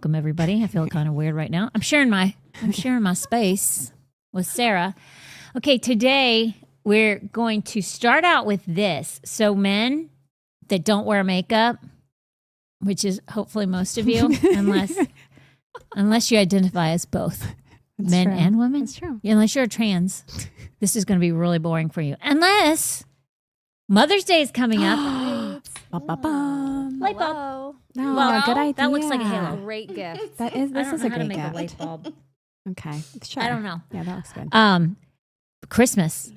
welcome everybody. I feel kind of weird right now. I'm sharing my space with Sarah. Okay, today we're going to start out with this. So men that don't wear makeup, which is hopefully most of you, unless you identify as both men and women. That's true. Yeah, unless you're a trans, this is going to be really boring for you. Unless Mother's Day is coming up. Light bulb. No, Well, good idea. that looks like a halo. Great gift. That is. This is a great make gift. a light bulb. Okay, sure. I don't know. Yeah, that looks good. Christmas,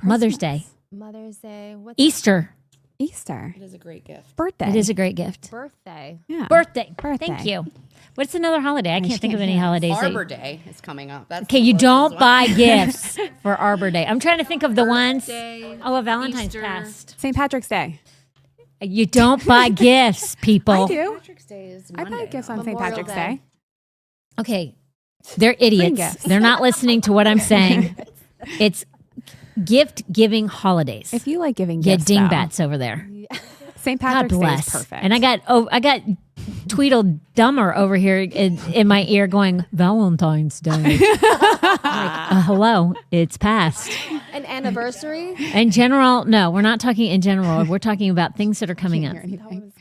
Mother's Day, Mother's Day. What's Easter. Easter. It is a great gift. Birthday. It is a great gift. birthday? Yeah. Birthday. Birthday. Thank you. What's another holiday? I She can't think of can't any hear us. holidays. Arbor Day is coming up. That's Okay, the you closest don't one. buy gifts for Arbor Day. I'm trying to think of the ones. Day, Oh, Valentine's Easter. passed. St. Patrick's Day. You don't buy gifts, people. I do. Patrick's Day is I Monday. buy gifts on St. Memorial Patrick's Day. Day. Okay, they're idiots. gifts. They're not listening to what I'm saying. It's gift-giving holidays. If you like giving Yeah, gifts, though, dingbats over there. St. God Patrick's Day bless. is perfect. And I got Tweedledummer over here in my ear going, Valentine's Day. Hello, it's past. An anniversary? In general, no, we're not talking in general. We're talking about things that are coming up.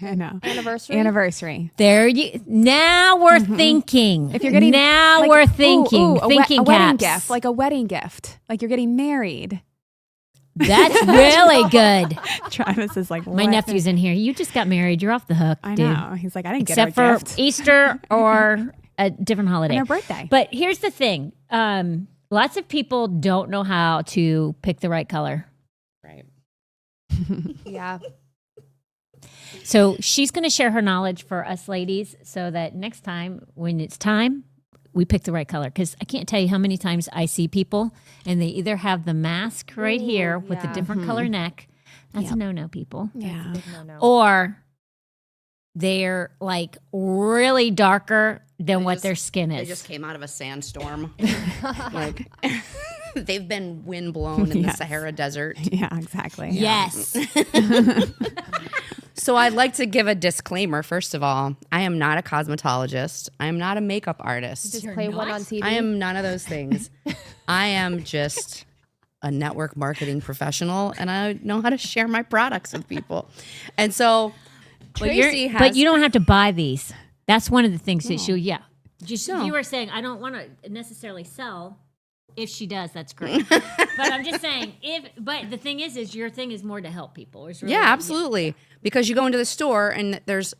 I know. Anniversary? Anniversary. There you. Now we're thinking. If you're getting now like, we're thinking. a Thinking wedding caps. gift, like a wedding gift, like you're getting married. That's really good. Travis is like, My what? nephew's in here. You just got married. You're off the hook, I dude. know. He's like, I didn't Except get her a for gift. Easter or a different holiday. And her birthday. But here's the thing. Lots of people don't know how to pick the right color. Right. Yeah. So she's going to share her knowledge for us ladies so that next time when it's time, we pick the right color. Because I can't tell you how many times I see people and they either have the mask right here with a yeah. different color neck. That's a no-no, people. Yeah. No. Or they're like really darker than what just- their skin They is. just came out of a sandstorm. Like they've been wind blown in Yes. the Sahara Desert. Yeah, exactly. Yes. So I'd like to give a disclaimer. First of all, I am not a cosmetologist. I am not a makeup artist. Just play one on TV. I am none of those things. I am just a network marketing professional, and I know how to share my products with people. And so Tracy has. But you don't have to buy these. That's one of the things that she'll, Just, No. You were saying, I don't want to necessarily sell. If she does, that's great. But I'm just saying, but the thing is your thing is more to help people. It's really, Yeah, absolutely. Because you go into the store and there's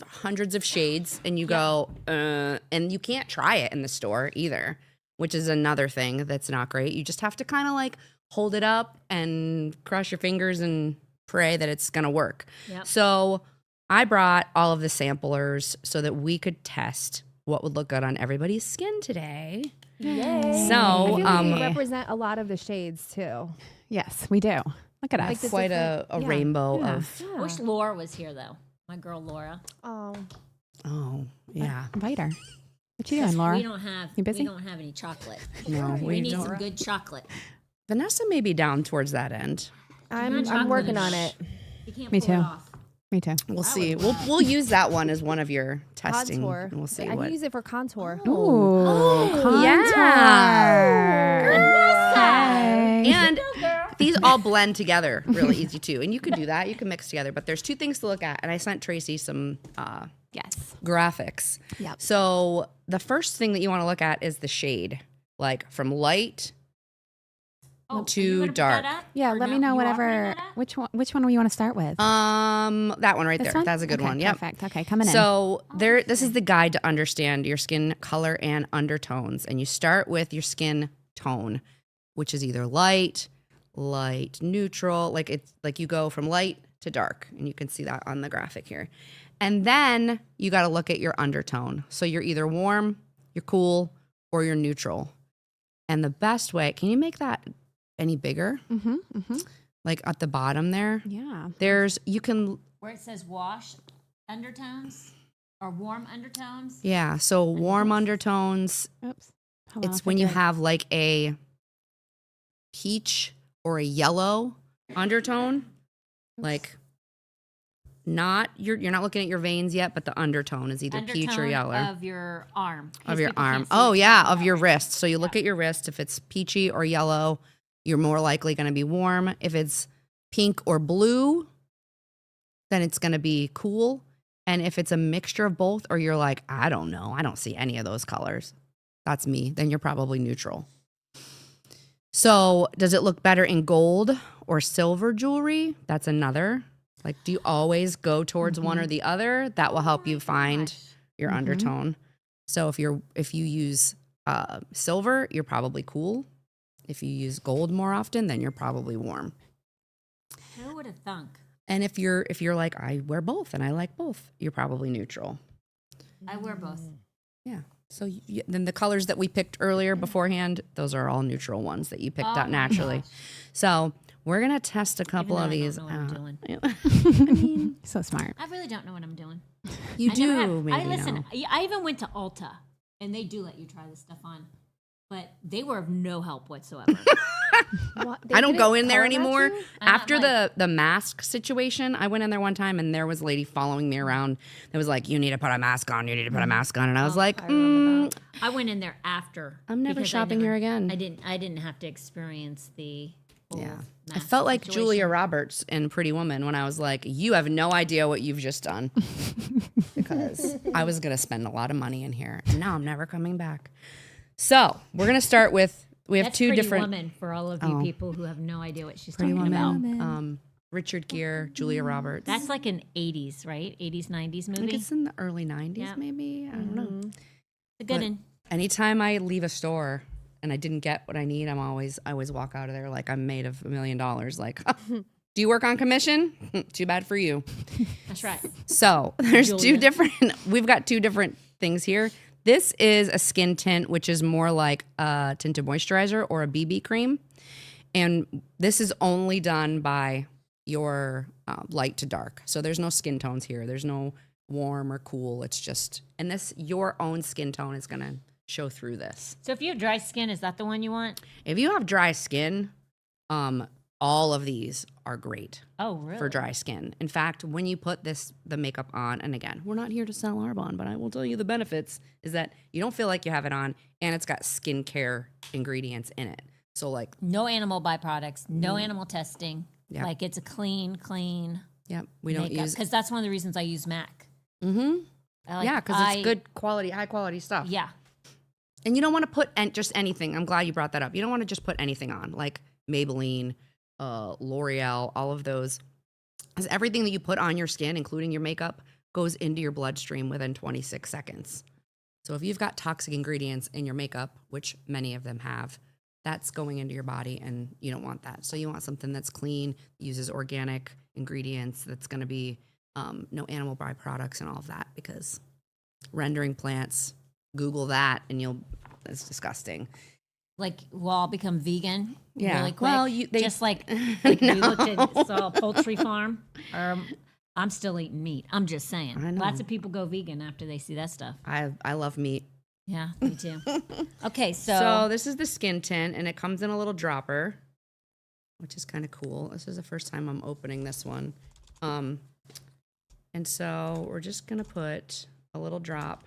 hundreds of shades, and you go, and you can't try it in the store either, which is another thing that's not great. You just have to kind of like hold it up and cross your fingers and pray that it's going to work. Yep. So I brought all of the samplers so that we could test what would look good on everybody's skin today. Yay. So, I feel like we um, represent a lot of the shades too. Yes, we do. Look at us. Like the Quite a different- yeah. rainbow Yeah. of, I wish Laura was here, though. My girl, Laura. Oh, oh, yeah. Invite her. What you doing, Laura? We don't have, You busy? we don't have any chocolate. No, We need don't. some good chocolate. Vanessa may be down towards that end. I'm chocolate working is- on it. You can't Me pull it too. off. Me too. We'll see. We'll use that one as one of your testing. Contour. And we'll see I what. can use it for contour. Ooh, contour. Yeah. Okay. And these all blend together really easy too. And you could do that. You can mix together. But there's two things to look at. And I sent Tracy some Yes. graphics. Yep. So the first thing that you want to look at is the shade, like from light. Oh, Too are you gonna put dark. that up? Yeah, Or let no? me know You are whatever. putting that up? Which one do you want to start with? That one right This there. one? That's a good Okay, one. Yep. Perfect. Okay, coming in. So this is the guide to understand your skin color and undertones. And you start with your skin tone, which is either light, neutral, like it's like you go from light to dark. And you can see that on the graphic here. And then you got to look at your undertone. So you're either warm, you're cool, or you're neutral. And the best way, can you make that any bigger? Like at the bottom there? Yeah. You can, Where it says wash undertones or warm undertones. yeah. So warm undertones, Oops. Hold on, it's I'll when you figure it- have like a peach or a yellow undertone, like you're not looking at your veins yet, but the undertone is either peach or Undertone yellow. of your arm. Of 'Cause your people arm. can't see Oh what you're yeah, talking of about your right wrist. So you look at your wrist. If it's peachy or yellow, you're more likely going to be warm. If it's pink or blue, then it's going to be cool. And if it's a mixture of both, or you're like, I don't know, I don't see any of those colors. That's me. Then you're probably neutral. So does it look better in gold or silver jewelry? That's another. Like, do you always go towards one or the other? That will help you find your undertone. So if you use silver, you're probably cool. If you use gold more often, then you're probably warm. Who would have thunk? And if you're like, I wear both and I like both, you're probably neutral. I wear both. Yeah. So then the colors that we picked earlier beforehand, those are all neutral ones that you picked out naturally. Gosh. So we're gonna test a couple Even of though these I don't know what I'm out. doing. I mean, So smart. I really don't know what I'm doing. you I never do have. maybe I listen. know. I even went to Ulta, and they do let you try this stuff on, but they were of no help whatsoever. What, I don't didn't go in there color match anymore. you? After like- the mask situation, I went in there one time and there was a lady following me around that was like, you need to put a mask on, you need to put a mask on. And I was like, I remember that. I went in there after. I'm never because shopping here again. I didn't have to experience the. whole yeah. I mask felt like situation. Julia Roberts in Pretty Woman when I was like, you have no idea what you've just done. Because I was going to spend a lot of money in here. And now I'm never coming back. So we're going to start with, we have That's two Pretty different. Woman for all of you Oh. people who have no idea what she's Pretty talking Woman. about. Richard Gere, Julia Roberts. That's like an 80s, right? 80s, 90s I think movie. it's in the early 90s, Yeah. maybe. I don't know. a good but- one. Anytime I leave a store and I didn't get what I need, I always walk out of there like I'm made of $1 million. Like, do you work on commission? Too bad for you. That's right. So there's Julia. we've got two different things here. This is a skin tint, which is more like a tinted moisturizer or a BB cream. And this is only done by your light to dark. So there's no skin tones here. There's no warm or cool. It's just, and this, your own skin tone is going to show through this. So if you have dry skin, is that the one you want? If you have dry skin, all of these are great Oh, really? for dry skin. In fact, when you put the makeup on, and again, we're not here to sell Arbonne, but I will tell you the benefits is that you don't feel like you have it on, and it's got skincare ingredients in it. So like, No animal byproducts, no animal testing. Yeah. Like it's a clean yeah, we don't makeup. use. Because that's one of the reasons I use MAC. Mm-hmm. I Yeah, because it's good quality, high quality stuff. Yeah. And you don't want to put just anything. I'm glad you brought that up. You don't want to just put anything on, like Maybelline, L'Oreal, all of those. Because everything that you put on your skin, including your makeup, goes into your bloodstream within 26 seconds. So if you've got toxic ingredients in your makeup, which many of them have, that's going into your body, and you don't want that. So you want something that's clean, uses organic ingredients, that's going to be no animal byproducts and all of that, because rendering plants, Google that, and it's disgusting. Like we'll all become vegan Yeah. really quick. Well, just like we looked at saw a poultry farm. I'm still eating meat. I'm just saying. I know. Lots of people go vegan after they see that stuff. I love meat. Yeah, me too. Okay, So this is the skin tint, and it comes in a little dropper, which is kind of cool. This is the first time I'm opening this one. And so we're just going to put a little drop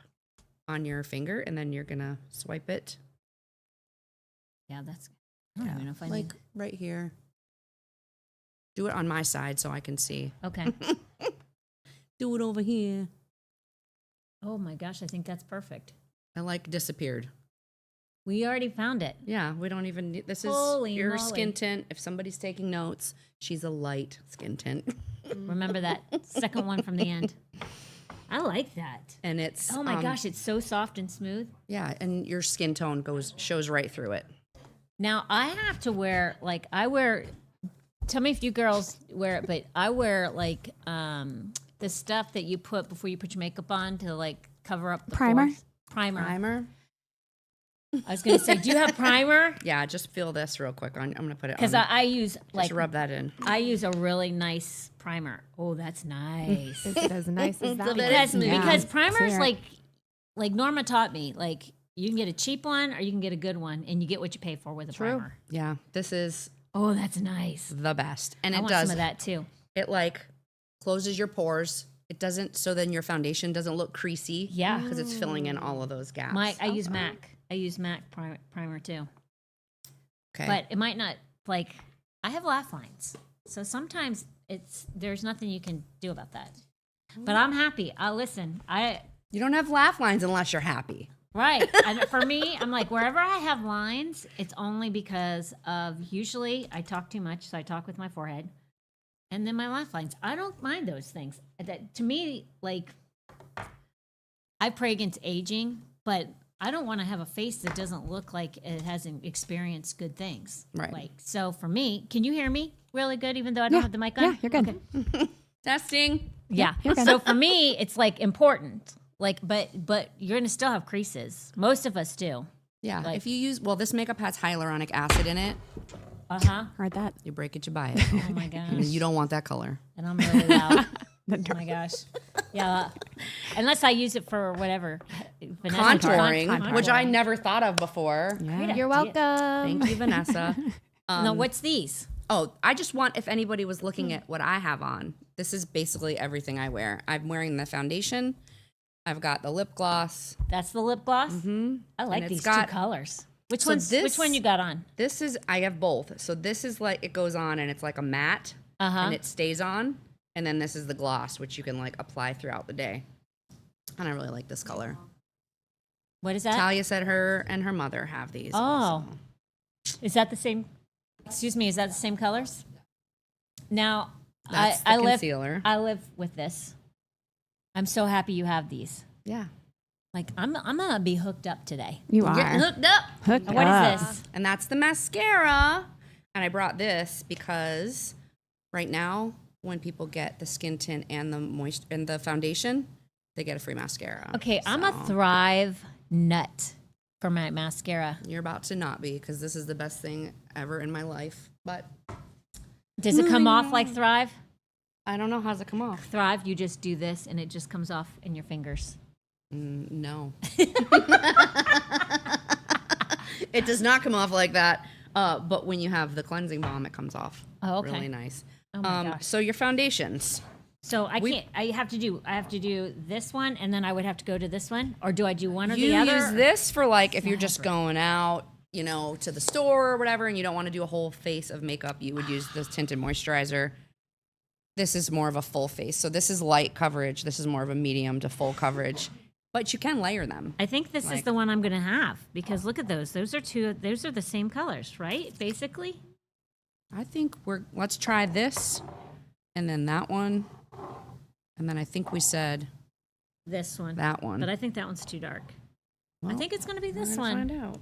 on your finger, and then you're going to swipe it. yeah, that's. I don't even know if I like need. right here. Do it on my side so I can see. Okay. Do it over here. Oh my gosh, I think that's perfect. I like disappeared. We already found it. Yeah, we don't even need, this is Holy your moly. skin tint. If somebody's taking notes, she's a light skin tint. Remember that second one from the end. I like that. And it's Oh my gosh, it's so soft and smooth. yeah, and your skin tone shows right through it. Now I have to wear tell me if you girls wear it, but I wear like the stuff that you put before you put your makeup on to like cover up the Primer? pores. Primer. Mm. I was gonna say, do you have primer? Yeah, just feel this real quick. I'm gonna put it on. Because I use just rub that in. I use a really nice primer. Oh, that's nice. Is it as nice as that? Because primers Fair. like Norma taught me, like you can get a cheap one or you can get a good one, and you get what you pay for with a primer. Yeah, this is Oh, that's nice. the best, and I it want does some of that too. it like closes your pores. It doesn't, so then your foundation doesn't look creasy. Yeah. Because it's filling in all of those gaps. I use MAC. I use MAC primer too. Okay. But it might not, like, I have laugh lines. So sometimes there's nothing you can do about that. But I'm happy. Listen, you don't have laugh lines unless you're happy. right. And for me, I'm like, wherever I have lines, it's only because of, usually I talk too much. So I talk with my forehead. And then my laugh lines. I don't mind those things. To me, like, I pray against aging, but I don't want to have a face that doesn't look like it hasn't experienced good things. Right. Like, so for me, can you hear me really good, even though I don't have the mic on? Yeah, you're good. Okay. Testing. Yeah. you're good. So for me, it's like important. Like, but you're gonna still have creases. Most of us do. Yeah. Like- If you use, this makeup has hyaluronic acid in it. Heard that. You break it, you buy it. Oh my gosh. And you don't want that color. And I'm really loud. Oh my gosh. Yeah. Unless I use it for whatever. Contouring, which I never thought of before. Yeah. You're welcome. Thank you, Vanessa. No, what's these? Oh, I just want, if anybody was looking at what I have on, this is basically everything I wear. I'm wearing the foundation. I've got the lip gloss. That's the lip gloss? Mm-hmm. I like it's these got- two colors. Which So which one you got on? This is, I have both. So this is like, it goes on and it's like a matte and it stays on. And then this is the gloss, which you can like apply throughout the day. And I really like this color. What is that? Talia said her and her mother have these. Oh. also. Is that the same? Excuse me, is that the same colors? Now, That's the I live concealer. I live with this. I'm so happy you have these. Yeah. Like I'm gonna be hooked up today. You are. Getting hooked up. Hooked What up. is this? And that's the mascara. And I brought this because right now, when people get the skin tint and the foundation, they get a free mascara. Okay, I'm a So Thrive nut for my mascara. You're about to not be, because this is the best thing ever in my life. But Does it come off like Thrive? I don't know, how's it come off? Thrive, you just do this and it just comes off in your fingers. No. It does not come off like that. But when you have the cleansing balm, it comes off. Oh, okay. Really nice. Oh my gosh. So your foundations. So I have to do this one and then I would have to go to this one, or do I do one or You the other? use this for like if you're just going out, to the store or whatever, and you don't want to do a whole face of makeup, you would use this tinted moisturizer. This is more of a full face. So this is light coverage. This is more of a medium to full coverage. But you can layer them. I think this is the one I'm going to have because look at those. Those are the same colors, right? Basically. I think let's try this and then that one. And then I think we said This one. that one. But I think that one's too dark. I Well, think it's going to be we're this gonna one. Find out.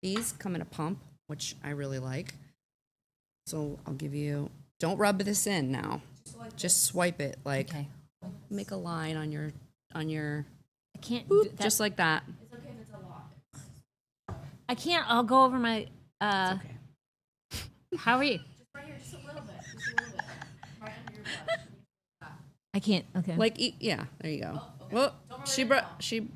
These come in a pump, which I really like. So I'll give you, don't rub this in now. Just swipe it, like Okay. make a line on your I can't boop, do that. just like that. I can't. I'll go over my Okay. How are you? I can't. Okay. Like yeah, there you go. Well, she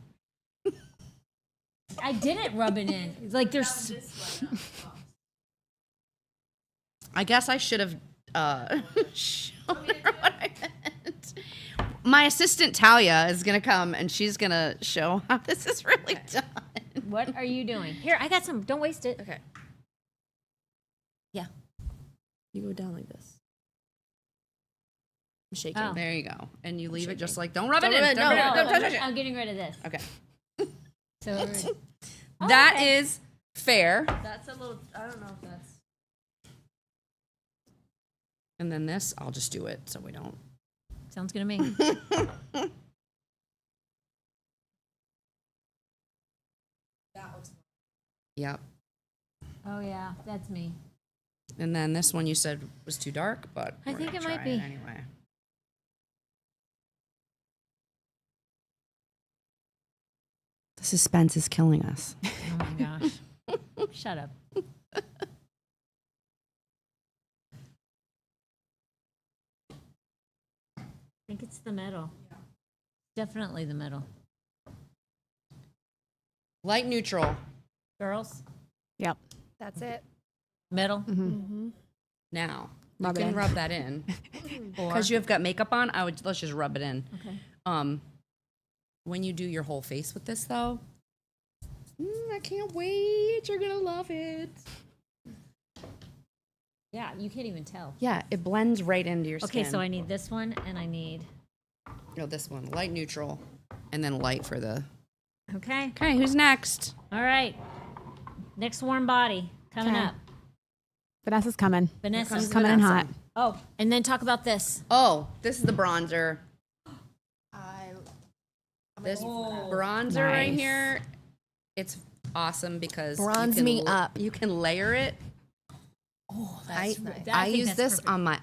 I didn't rub it in. It's like there's I guess I should have shown her what I meant. My assistant Talia is gonna come and she's gonna show how this is really done. What are you doing? Here, I got some. Don't waste it. Okay. Yeah. You go down like this. Shake Oh. it. There you go. And you leave it just like, don't rub it Don't in. rub it- Don't no, rub it in. Don't touch it. I'm getting rid of this. Okay. So That okay. is fair. That's a little, I don't know if that's. And then this, I'll just do it so we don't. sounds good to me. Yep. Oh yeah, that's me. And then this one you said was too dark, but I we're think gonna it might try be. anyway. The suspense is killing us. Oh my gosh. Shut up. I think it's the middle. Definitely the middle. Light neutral. Girls, Yep. That's it. middle. Mm-hmm. Now, Rub it can in. rub that in. Because you have got makeup on, let's just rub it in. Okay. When you do your whole face with this, though, I can't wait. You're gonna love it. Yeah, you can't even tell. Yeah, it blends right into your skin. Okay, so I need this one, and I need. No, this one, light neutral, and then light for the. Okay. Okay, who's next? All right. Next warm body coming Okay. up. Vanessa's coming. Vanessa's She's coming in hot. Oh, and then talk about this. Oh, this is the bronzer. This bronzer right Nice. here, it's awesome because Bronze you can me up. You can layer it. Oh, I that's I think use that's this perfect. on my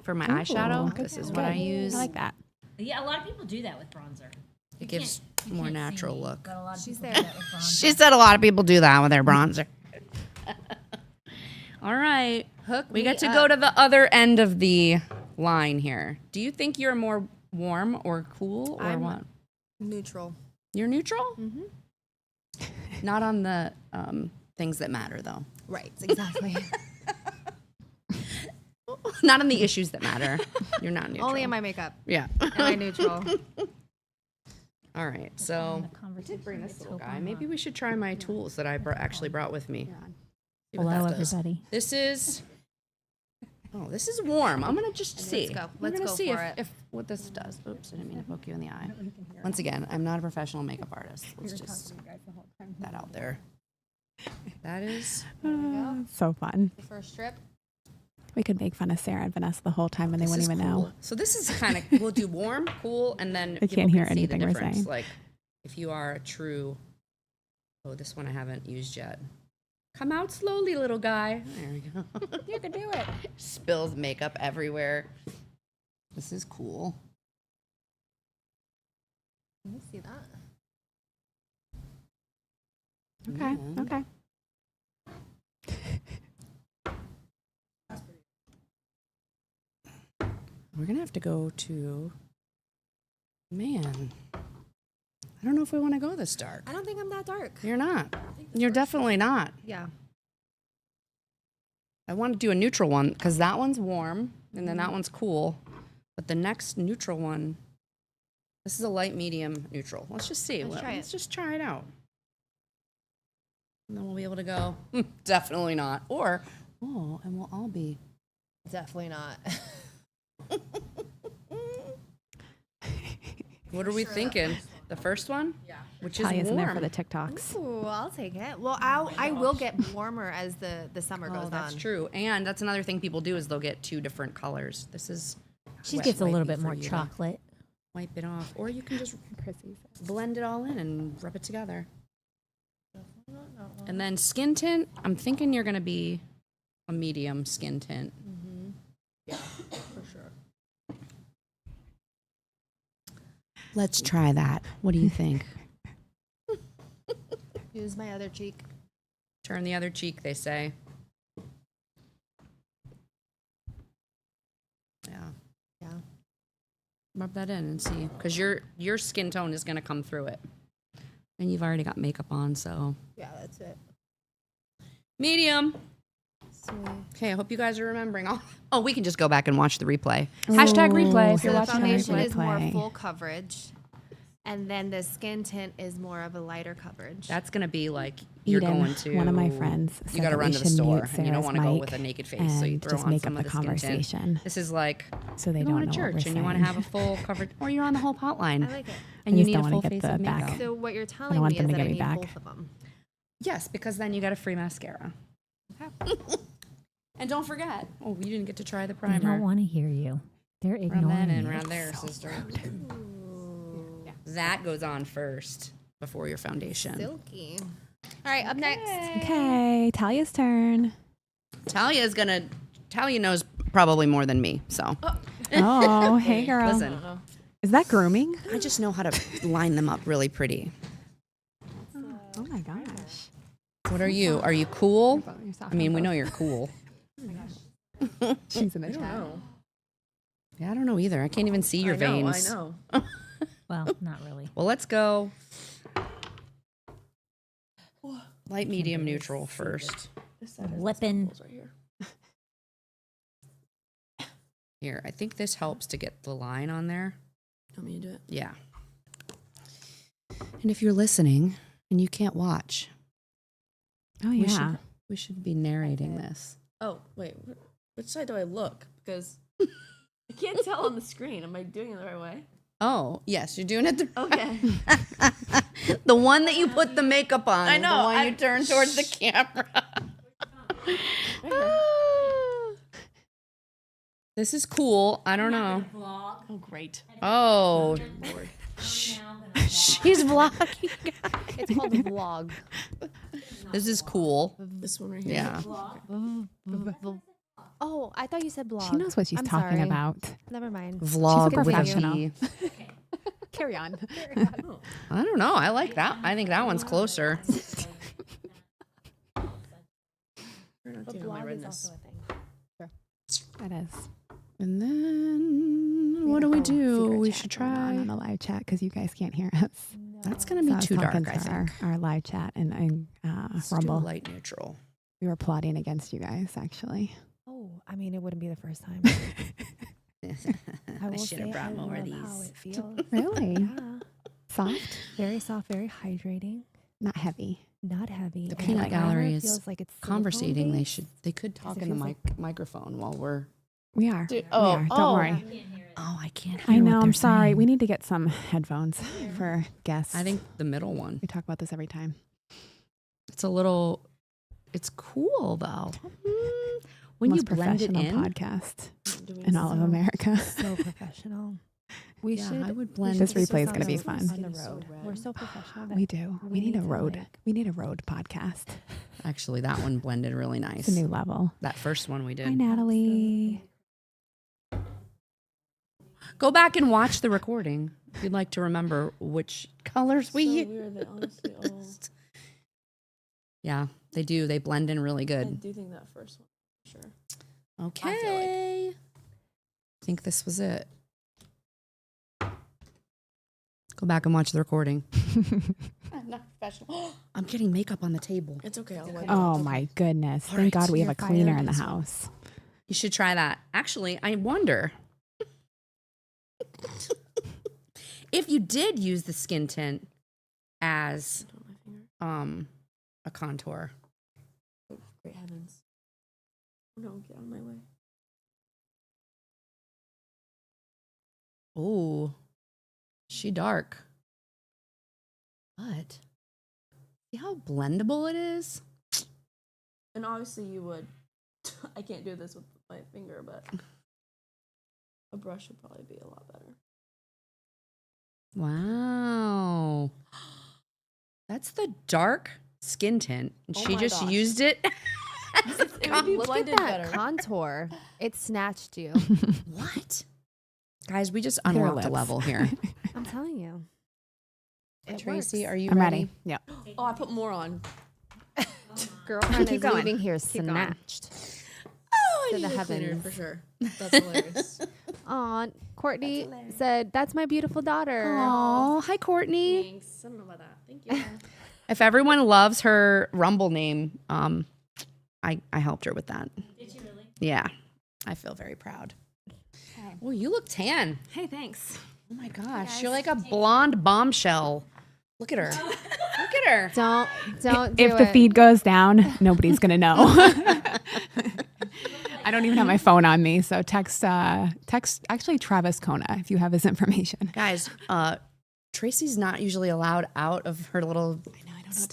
for my eyeshadow. good. This is what I use. I like that. Yeah, a lot of people do that with bronzer. It gives You more can't see natural me, look. But a lot of She's people there. do that with bronzer. She said a lot of people do that with their bronzer. All right. We get to go to the other end of the line here. Do you think you're more warm or cool or I'm what? neutral. You're neutral? Mm-hmm. Not on the things that matter, though. Right, exactly. Not on the issues that matter. You're not neutral. Only in my makeup. Yeah. Am I neutral? All right. So The conversation bring this gets little so guy. fun. Maybe we should try my tools that I actually brought with me. See what Hello, that does. everybody. This is. Oh, this is warm. I'm gonna just see. go. We're Let's gonna go see for if, it. if what this does. Oops, I didn't mean to poke you in the eye. Once again, I'm not a professional makeup artist. Let's just put that out there. That is. So fun. The first strip. We could make fun of Sarah and Vanessa the whole time and they This wouldn't is even cool. know. So this is kind of we'll do warm, cool, and then They people can't hear can see the anything we're difference. saying. Like if you are a true. Oh, this one I haven't used yet. Come out slowly, little guy. There we go. You can do it. Spills makeup everywhere. This is cool. Let me see that. Okay. Yeah. Okay. We're gonna have to go to. Man, I don't know if we want to go this dark. I don't think I'm that dark. You're not. You're definitely not. Yeah. I want to do a neutral one because that one's warm and then that one's cool. But the next neutral one, this is a light, medium, neutral. Let's just see. Let's try Let's it. just try it out. And then we'll be able to go, definitely not. Or, oh, and we'll all be. Definitely not. What are we thinking? The first one? Yeah. Which is Talia's in there warm. for the TikToks. Ooh, I'll take it. Well, I will get warmer as the summer goes Oh, that's on. true. And that's another thing people do is they'll get two different colors. This is She wet gets a little wipey bit for more you to chocolate. Wipe it off. Or you can just blend it all in and rub it together. And then skin tint, I'm thinking you're going to be a medium skin tint. For sure. Let's try that. What do you think? Use my other cheek. Turn the other cheek, they say. Yeah. Yeah. Rub that in and see. Because your skin tone is going to come through it. And you've already got makeup on, so. Yeah, that's it. Medium. Sweet. Okay, I hope you guys are remembering. Oh, we can just go back and watch the replay. Hashtag replay if So you're the watching the foundation replay. is more replay. full coverage, and then the skin tint is more of a lighter coverage. That's going to be like you're Eden, going to. one of my friends, You said got to that run we to the should store mute and you don't Sarah's want to go mic with a naked face, so you and throw just on make some up of the the skin tint. conversation This is like so they you're don't going know to what we're church and you want saying. to have a full coverage, or you're on the whole hotline I like it. and I you just need don't a wanna full get face the of makeup. back. So what you're telling want me them is to that I get me need back. both of them. Yes, because then you got a free mascara. Okay. And don't forget, oh, we didn't get to try the They don't primer. want to hear you. They're Run ignoring that in, you. run there, sister. That goes on first before your foundation. Silky. All right, up next. Okay, Talia's turn. Talia knows probably more than me, so. Oh, hey girl. Listen, Is that grooming? I just know how to line them up really pretty. Oh my gosh. What are you? Are you cool? I mean, we know you're cool. She's in the chat. Yeah, I don't know either. I can't even see your veins. I know. Well, not really. Well, let's go light, medium, neutral first. Lippin. Here, I think this helps to get the line on there. Want me to do it? Yeah. And if you're listening and you can't watch, Oh, we yeah. should be narrating this. Oh, wait. Which side do I look? Because I can't tell on the screen. Am I doing it the right way? Oh, yes, you're doing it. Okay. The one that you put the makeup on. I is know, The one you turn towards the camera. This is cool. I don't know. Oh, great. Oh, Lord. she's vlogging. It's called a vlog. This is cool. This one right here. Yeah. Oh, I thought you said blog. She knows what she's I'm talking sorry. about. Never mind. Vlog She's a with a professional. V. Carry on. I don't know. I like that. I think that one's closer. We're not But doing my blog is redness. also a thing. That is. And then what do we do? We should try. on the live chat because you guys can't hear us. That's gonna So be I was too dark. talking I to think. our live chat and Let's do Rumble. light neutral. We were plotting against you guys, actually. Oh, I mean, it wouldn't be the first time. I will should have say brought I more of love how these. it feels. Really? Yeah. Soft, Very soft, very hydrating, not heavy. not heavy. The and peanut liner gallery is feels like it's Conversating. silicone-based. They could talk it in the feels microphone while we're. We are. Dude, We oh, are. Don't oh. worry. Oh, I can't hear. I know. what I'm they're sorry. saying. We need to get some headphones for guests. I think the middle one. we talk about this every time. It's a little. It's cool though. When Most you blend it professional in. podcast Doing in all of so- America. So professional. We Yeah, should. I would we blend should This do replay is on gonna be the- fun. On the So road, red. we're so professional. That We do. We need a to, road. like- We need a road podcast. Actually, that one blended really nice. It's a new level. That first one we Hi, did. Natalie. Go back and watch the recording if you'd like to remember which colors we So used. weird that honestly all. Yeah, they do. They blend in really I good. do think that first one, for sure. Okay. I think this was it. Go back and watch the recording. I'm not professional. I'm getting makeup on the table. It's okay. I'll wipe it Oh off. my goodness. All Thank right, God we have you're a cleaner fired. in the This one. house. You should try that. Actually, I wonder if you did use the skin tint as Don't my finger. a contour. Oh, great heavens. Oh, no, get out of my way. Oh, she dark. But see how blendable it is? And obviously you would. I can't do this with my finger, but a brush would probably be a lot better. Wow. That's the dark skin tint. And Oh she my just gosh. used it. as a It would be contour. Look at blended that better. contour. It snatched you. What? Guys, we just Your unlocked a lips. level here. I'm telling you. It Tracy, works. are you I'm ready? ready. Yep. Oh, I put more on. Girlfriend Keep is going. leaving here Keep going. snatched. Oh, To the need a cleaner heavens. for sure. That's hilarious. Aw, Courtney said, "That's my beautiful daughter." Oh, hi, Courtney. Thanks. I don't know about that. Thank you. If everyone loves her Rumble name, I helped her with that. Did you really? Yeah, I feel very proud. Oh, you look tan. Hey, thanks. Oh my gosh, you're like a blonde bombshell. Look at her. Look at her. Don't do If the it. feed goes down, nobody's going to know. I don't even have my phone on me. So text actually Travis Kona if you have his information. Guys, Tracy's not usually allowed out of her little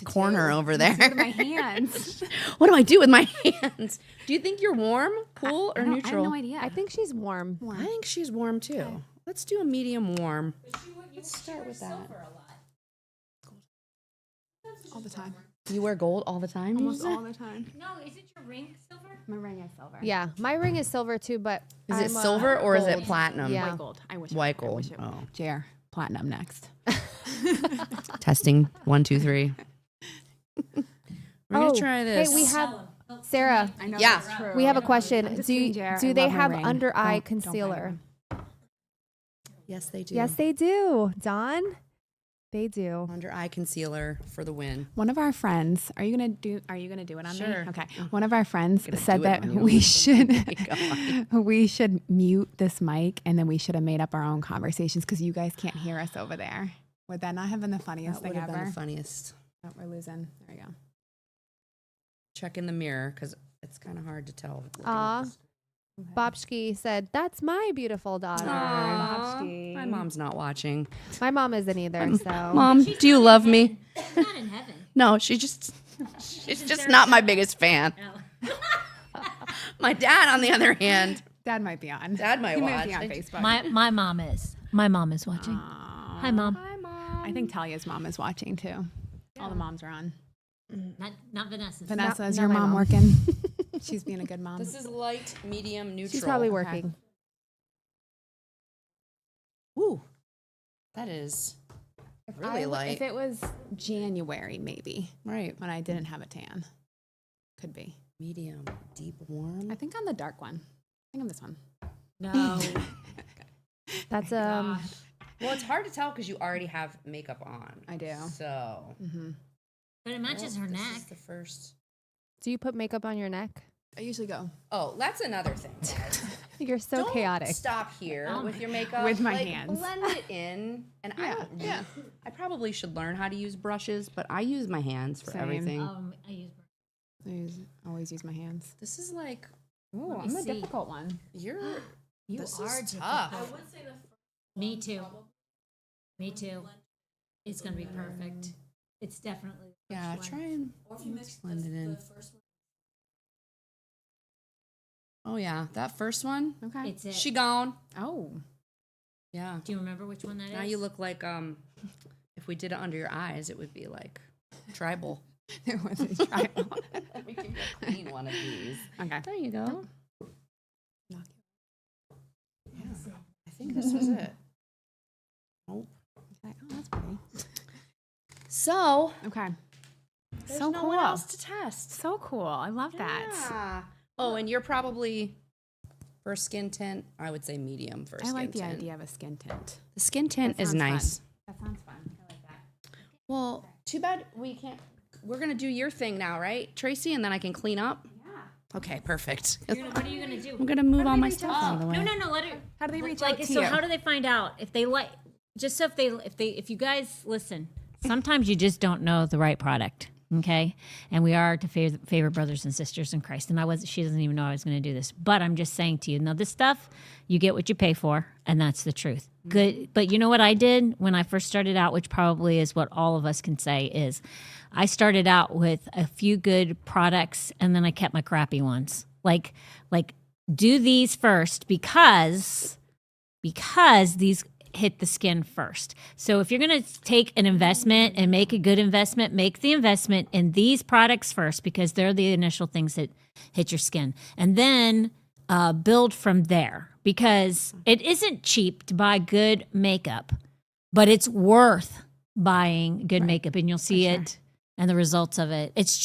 corner over there. My hands. What do I do with my hands? Do you think you're warm, cool, or I have neutral? no idea. I think she's warm. I think she's warm too. Let's do a medium warm. Let's start with that. all the time. You wear gold all the time? you Almost said? all the time. No, is it your ring silver? My ring is silver. Yeah, my ring is silver too, but Is it I'm, silver or is it gold. platinum? Yeah. White gold. I wish. White I wish gold. it- Oh. JR, platinum next. Testing. 1, 2, 3. We're gonna Oh, try this. Hey, we have Sarah. I know Yeah. that's true. We have a question. I'm just Do kidding, JR. I do they love my have ring. under eye Don't buy concealer? them. Yes, they do. Yes, they do. Dawn, They do. Under eye concealer for the win. One of our friends, are you gonna do it on Sure. me? Okay. One of our friends Gonna said do it that on you. we should Oh we should mute this mic and then we should have made up our own conversations because you guys can't hear us over there. Would that not have been the funniest That would thing have ever? been the funniest. Oh, we're losing. There we go. Check in the mirror because it's kind of hard to tell. looking at Aw. the screen. Bobski said, "That's my beautiful daughter." Aw, my mom's not watching. My mom isn't either. So Mom, do you love me? She's not in heaven. No, she's just not my biggest fan. My dad, on the other hand, Dad might be on. Dad might he watch. might be on Facebook. My mom is. My mom is watching. Hi, Mom. hi, mom. I think Talia's mom is watching too. All the moms are on. Not Vanessa's. Vanessa, is not your my mom mom. working? She's being a good mom. this is light, medium, neutral. She's probably working. Ooh, that is really light. If it was January, maybe, Right. when I didn't have a tan. Could be. Medium, deep, warm. I think on the dark one. I think on this one. No. That's Well, it's hard to tell because you already have makeup on. I do. So. Mm-hmm. But it matches her This neck. is the first. Do you put makeup on your neck? I usually go. Oh, that's another thing. guys. You're so Don't chaotic. stop here Oh with my your makeup. With my Like, hands. Blend it in. And I probably should learn how to use brushes, but I use my hands for Same. everything. I use. Always use my hands. This is like Ooh, Let me I'm a see. difficult one. you're. You This are is difficult. tough. Me too. Me too. It's gonna be perfect. It's definitely. the Yeah, first try one. and blend it in. Oh yeah, that first one. Okay. It's it. She gone. Oh. Yeah. Do you remember which one that is? Now you look like if we did it under your eyes, it would be like tribal. It was a trial. We can clean one of these. Okay. There you go. Knock Yeah, I think this is it. Nope. Okay. Oh, that's pretty. So Okay. there's So no cool. one else to test. So cool. I love that. Yeah. Oh, and you're probably for skin tint. I would say medium for I skin like the tint. idea of a skin tint. The skin tint That is sounds fun. nice. That sounds fun. I like that. Well, too bad we can't. We're gonna do your thing now, right, Tracy? And then I can clean up. Yeah. Okay, perfect. What are you gonna do? I'm gonna move all my reach stuff out? out of the way. No. Let her. How do they reach like, out to so you? how do they find out if they like? Just so if you guys listen, sometimes you just don't know the right product. Okay, and we are to favor brothers and sisters in Christ. And she doesn't even know I was going to do this, but I'm just saying to you, now this stuff, you get what you pay for, and that's the truth. Good, but you know what I did when I first started out, which probably is what all of us can say is, I started out with a few good products, and then I kept my crappy ones. Like do these first because these hit the skin first. So if you're going to take an investment and make a good investment, make the investment in these products first because they're the initial things that hit your skin. And then build from there because it isn't cheap to buy good makeup, but it's worth buying good makeup and you'll see it and the results of it. It's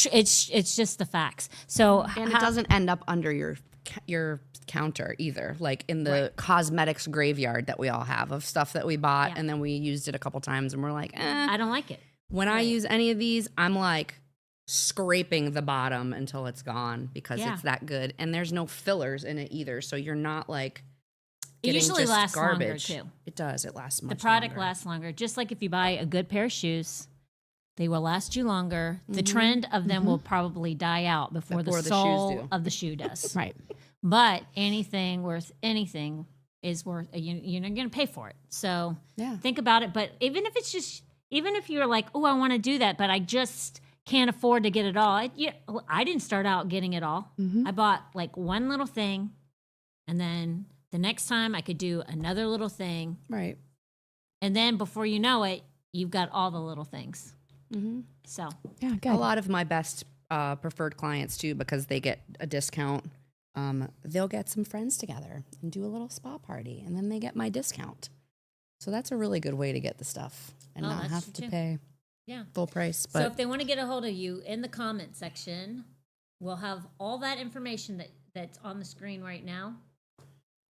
just the facts. So And it doesn't end up under your counter either, like in the cosmetics graveyard that we all have of stuff that we bought and then we used it a couple times and we're like, I don't like it. When I use any of these, I'm like scraping the bottom until it's gone because Yeah. it's that good. And there's no fillers in it either. So you're not like It getting usually just lasts longer, garbage. too. It does. It lasts much The product longer. lasts longer. Just like if you buy a good pair of shoes, they will last you longer. The trend of them will probably die out before the Before the shoes sole do. of the shoe does. Right. But anything worth anything is worth, you're going to pay for it. So Yeah. think about it. But even if you're like, oh, I want to do that, but I just can't afford to get it all. I didn't start out getting it all. I bought like one little thing, and then the next time I could do another little thing. Right. And then before you know it, you've got all the little things. Mm-hmm. So Yeah, good. A lot of my best preferred clients too, because they get a discount. They'll get some friends together and do a little spa party, and then they get my discount. So that's a really good way to get the stuff and Oh, not that's have true, to too. pay yeah. full price. So But if they want to get a hold of you in the comment section, we'll have all that information that's on the screen right now.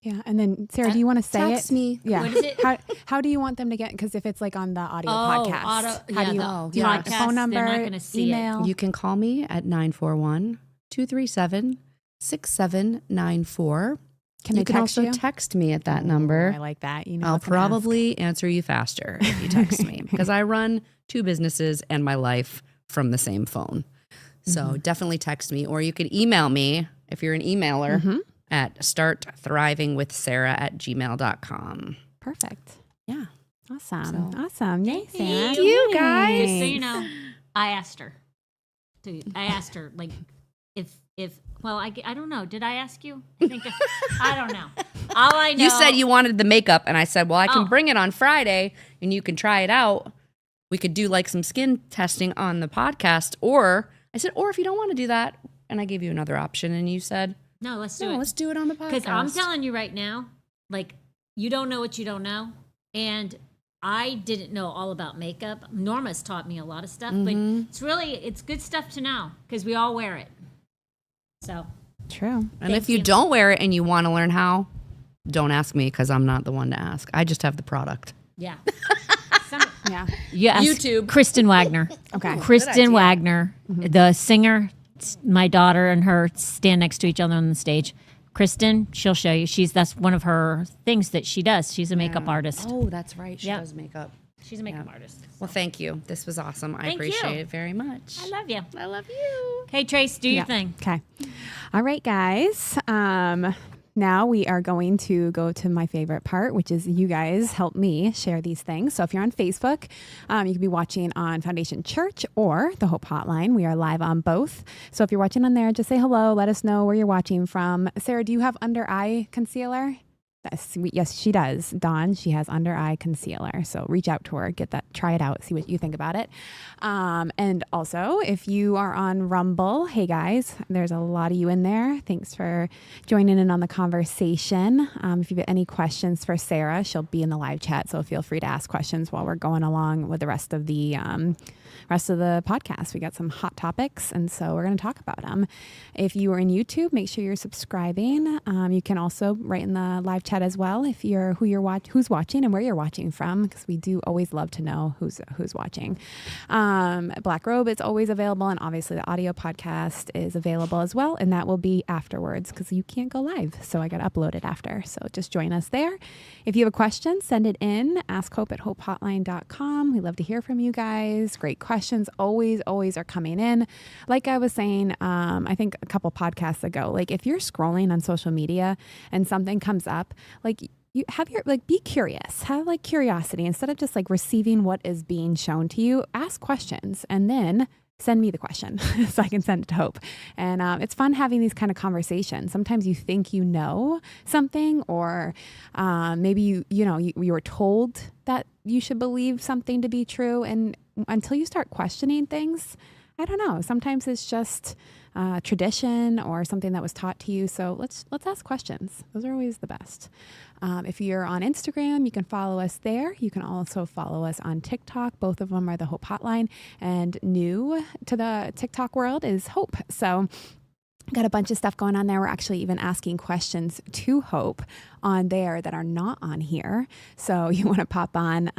Yeah. And then Sarah, do you want to say Text it? me. Yeah. What is it? How do you want them to get? Because if it's like on the audio podcast, how do you the do you want podcast, phone number, they're not gonna see it. email? You can call me at 941-237-6794. Can You they can text also you? text me at that Ooh, number. I like that. You know, I'll what's gonna ask. probably answer you faster if you text me because I run 2 businesses and my life from the same phone. So definitely text me, or you could email me if you're an emailer at startthrivingwithsarah@gmail.com. Perfect. Yeah. Awesome. So- Awesome. Yay, Sarah. you, guys. Just so you know, I asked her. Like, well, I don't know. Did I ask you? I don't know. All I know. You said you wanted the makeup, and I said, well, I can Oh. bring it on Friday, and you can try it out. We could do like some skin testing on the podcast, or I said, or if you don't want to do that, and I gave you another option, and you said, No, let's do no, it. let's do it on the podcast. Because I'm telling you right now, like, you don't know what you don't know. And I didn't know all about makeup. Norma's taught me a lot of stuff, but it's good stuff to know because we all wear it. So, True. And Thank if you you. don't wear it and you want to learn how, don't ask me because I'm not the one to ask. I just have the product. yeah. Yeah. Yes. YouTube. Kristen Wagner. Okay. Kristen Wagner, the singer. My daughter and her stand next to each other on the stage. Kristen, she'll show you. That's one of her things that she does. She's a makeup artist. Oh, that's right. She Yep. does makeup. She's a makeup artist. Well, thank you. This was awesome. I Thank appreciate you. it very much. I love you. I love you. Okay, Trace, do your thing. Okay. All right, guys. Now we are going to go to my favorite part, which is you guys help me share these things. So if you're on Facebook, you can be watching on Foundation Church or the Hope Hotline. We are live on both. So if you're watching on there, just say hello. Let us know where you're watching from. Sarah, do you have under eye concealer? Yes, she does. Dawn, she has under eye concealer. So reach out to her, try it out, see what you think about it. And also, if you are on Rumble, hey guys, there's a lot of you in there. Thanks for joining in on the conversation. If you have any questions for Sarah, she'll be in the live chat. So feel free to ask questions while we're going along with the rest of the podcast. We got some hot topics, and so we're going to talk about them. If you are in YouTube, make sure you're subscribing. You can also write in the live chat as well if you're who's watching and where you're watching from, because we do always love to know who's watching. Black Robe is always available, and obviously the audio podcast is available as well, and that will be afterwards because you can't go live, so I got to upload it after. So just join us there. If you have a question, send it in. askhope@hopehotline.com. We love to hear from you guys. Great questions always are coming in. Like I was saying, I think a couple podcasts ago, like if you're scrolling on social media and something comes up, like you have be curious, have like curiosity instead of just like receiving what is being shown to you. Ask questions and then send me the question so I can send it to Hope. And it's fun having these kind of conversations. Sometimes you think you know something, or maybe you were told that you should believe something to be true, and until you start questioning things, I don't know. Sometimes it's just tradition or something that was taught to you. So let's ask questions. Those are always the best. If you're on Instagram, you can follow us there. You can also follow us on TikTok. Both of them are the Hope Hotline. And new to the TikTok world is Hope. So got a bunch of stuff going on there. We're actually even asking questions to Hope on there that are not on here. So you want to pop on,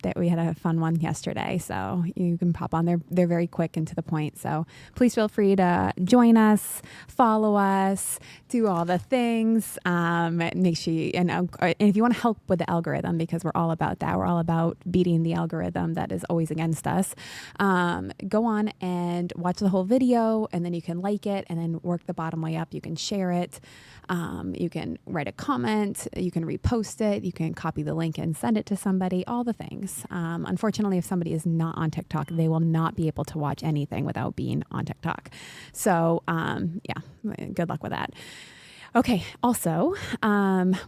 that we had a fun one yesterday. So you can pop on there. They're very quick and to the point. So please feel free to join us, follow us, do all the things. Make sure and if you want to help with the algorithm, because we're all about that. We're all about beating the algorithm that is always against us. Go on and watch the whole video, and then you can like it and then work the bottom way up. You can share it. You can write a comment. You can repost it. You can copy the link and send it to somebody, all the things. Unfortunately, if somebody is not on TikTok, they will not be able to watch anything without being on TikTok. So, good luck with that. Okay. Also,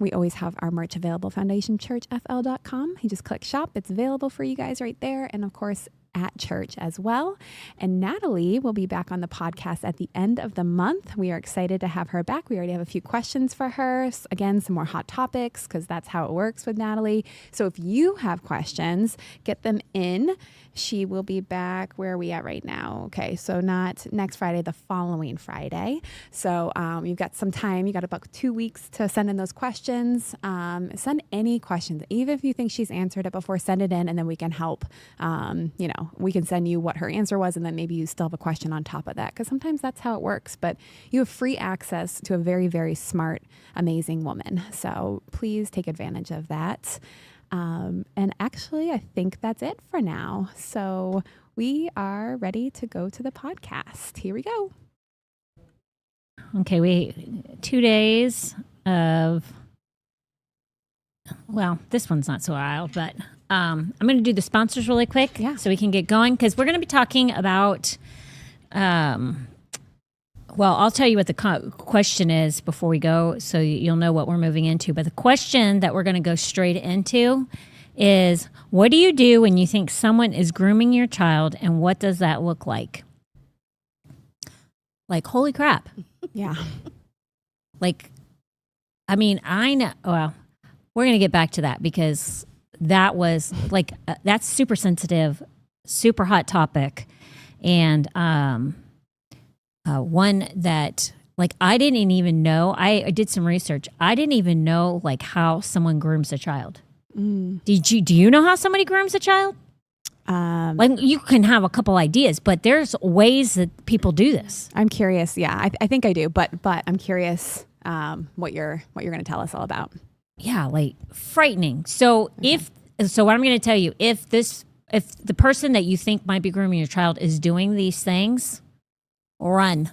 we always have our merch available, foundationchurchfl.com. You just click shop. It's available for you guys right there. And of course, at church as well. And Natalie will be back on the podcast at the end of the month. We are excited to have her back. We already have a few questions for her. Again, some more hot topics because that's how it works with Natalie. So if you have questions, get them in. She will be back. Where are we at right now? Okay, so not next Friday, the following Friday. So you've got some time. You got about 2 weeks to send in those questions. Send any questions. Even if you think she's answered it before, send it in and then we can help. We can send you what her answer was and then maybe you still have a question on top of that because sometimes that's how it works. But you have free access to a very, very smart, amazing woman. So please take advantage of that. And actually, I think that's it for now. So we are ready to go to the podcast. Here we go. Okay, 2 days of, well, this one's not so wild, but I'm going to do the sponsors really quick so we can get going because we're going to be talking about, well, I'll tell you what the question is before we go so you'll know what we're moving into. But the question that we're going to go straight into is, what do you do when you think someone is grooming your child and what does that look like? Like, holy crap. Yeah. Like, I mean, I know, well, we're going to get back to that because that was like, that's super sensitive, super hot topic. And, one that like I didn't even know. I did some research. I didn't even know like how someone grooms a child. Do you know how somebody grooms a child? Like you can have a couple ideas, but there's ways that people do this. I'm curious. Yeah, I think I do, but I'm curious what you're going to tell us all about. Yeah, like frightening. So what I'm going to tell you, if the person that you think might be grooming your child is doing these things, run.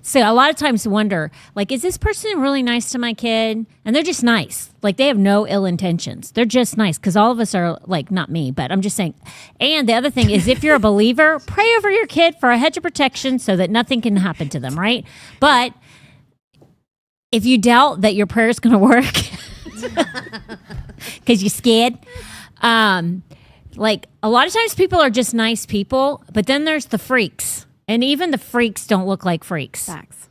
So a lot of times wonder, like, is this person really nice to my kid? And they're just nice. Like they have no ill intentions. They're just nice because all of us are like, not me, but I'm just saying. And the other thing is if you're a believer, pray over your kid for a hedge of protection so that nothing can happen to them, right? But if you doubt that your prayer is going to work because you're scared, like a lot of times people are just nice people, but then there's the freaks. And even the freaks don't look like freaks. Facts.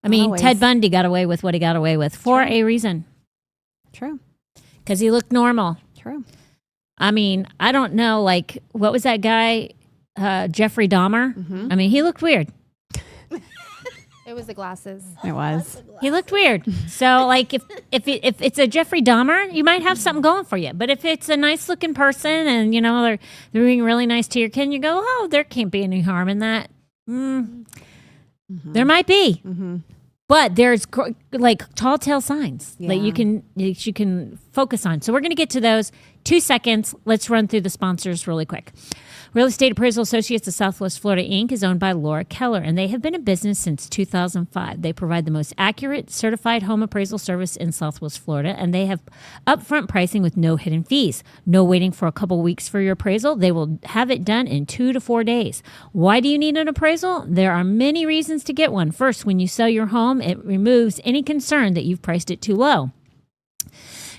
I mean, Always. Ted Bundy got away with what he got away with for a reason. True. Because he looked normal. True. I mean, I don't know, like, what was that guy, Jeffrey Dahmer? Mm-hmm. I mean, he looked weird. It was the glasses. It was. He looked weird. So, like, if it's a Jeffrey Dahmer, you might have something going for you. But if it's a nice looking person and, you know, they're being really nice to your kid, and you go, oh, there can't be any harm in that. There might be. Mm-hmm. But there's like tall tale signs that Yeah. you can focus on. So we're going to get to those. 2 seconds. Let's run through the sponsors really quick. Real Estate Appraisal Associates of Southwest Florida, Inc. is owned by Laura Keller, and they have been in business since 2005. They provide the most accurate, certified home appraisal service in Southwest Florida, and they have upfront pricing with no hidden fees. No waiting for a couple weeks for your appraisal. They will have it done in 2 to 4 days. Why do you need an appraisal? There are many reasons to get one. First, when you sell your home, it removes any concern that you've priced it too low.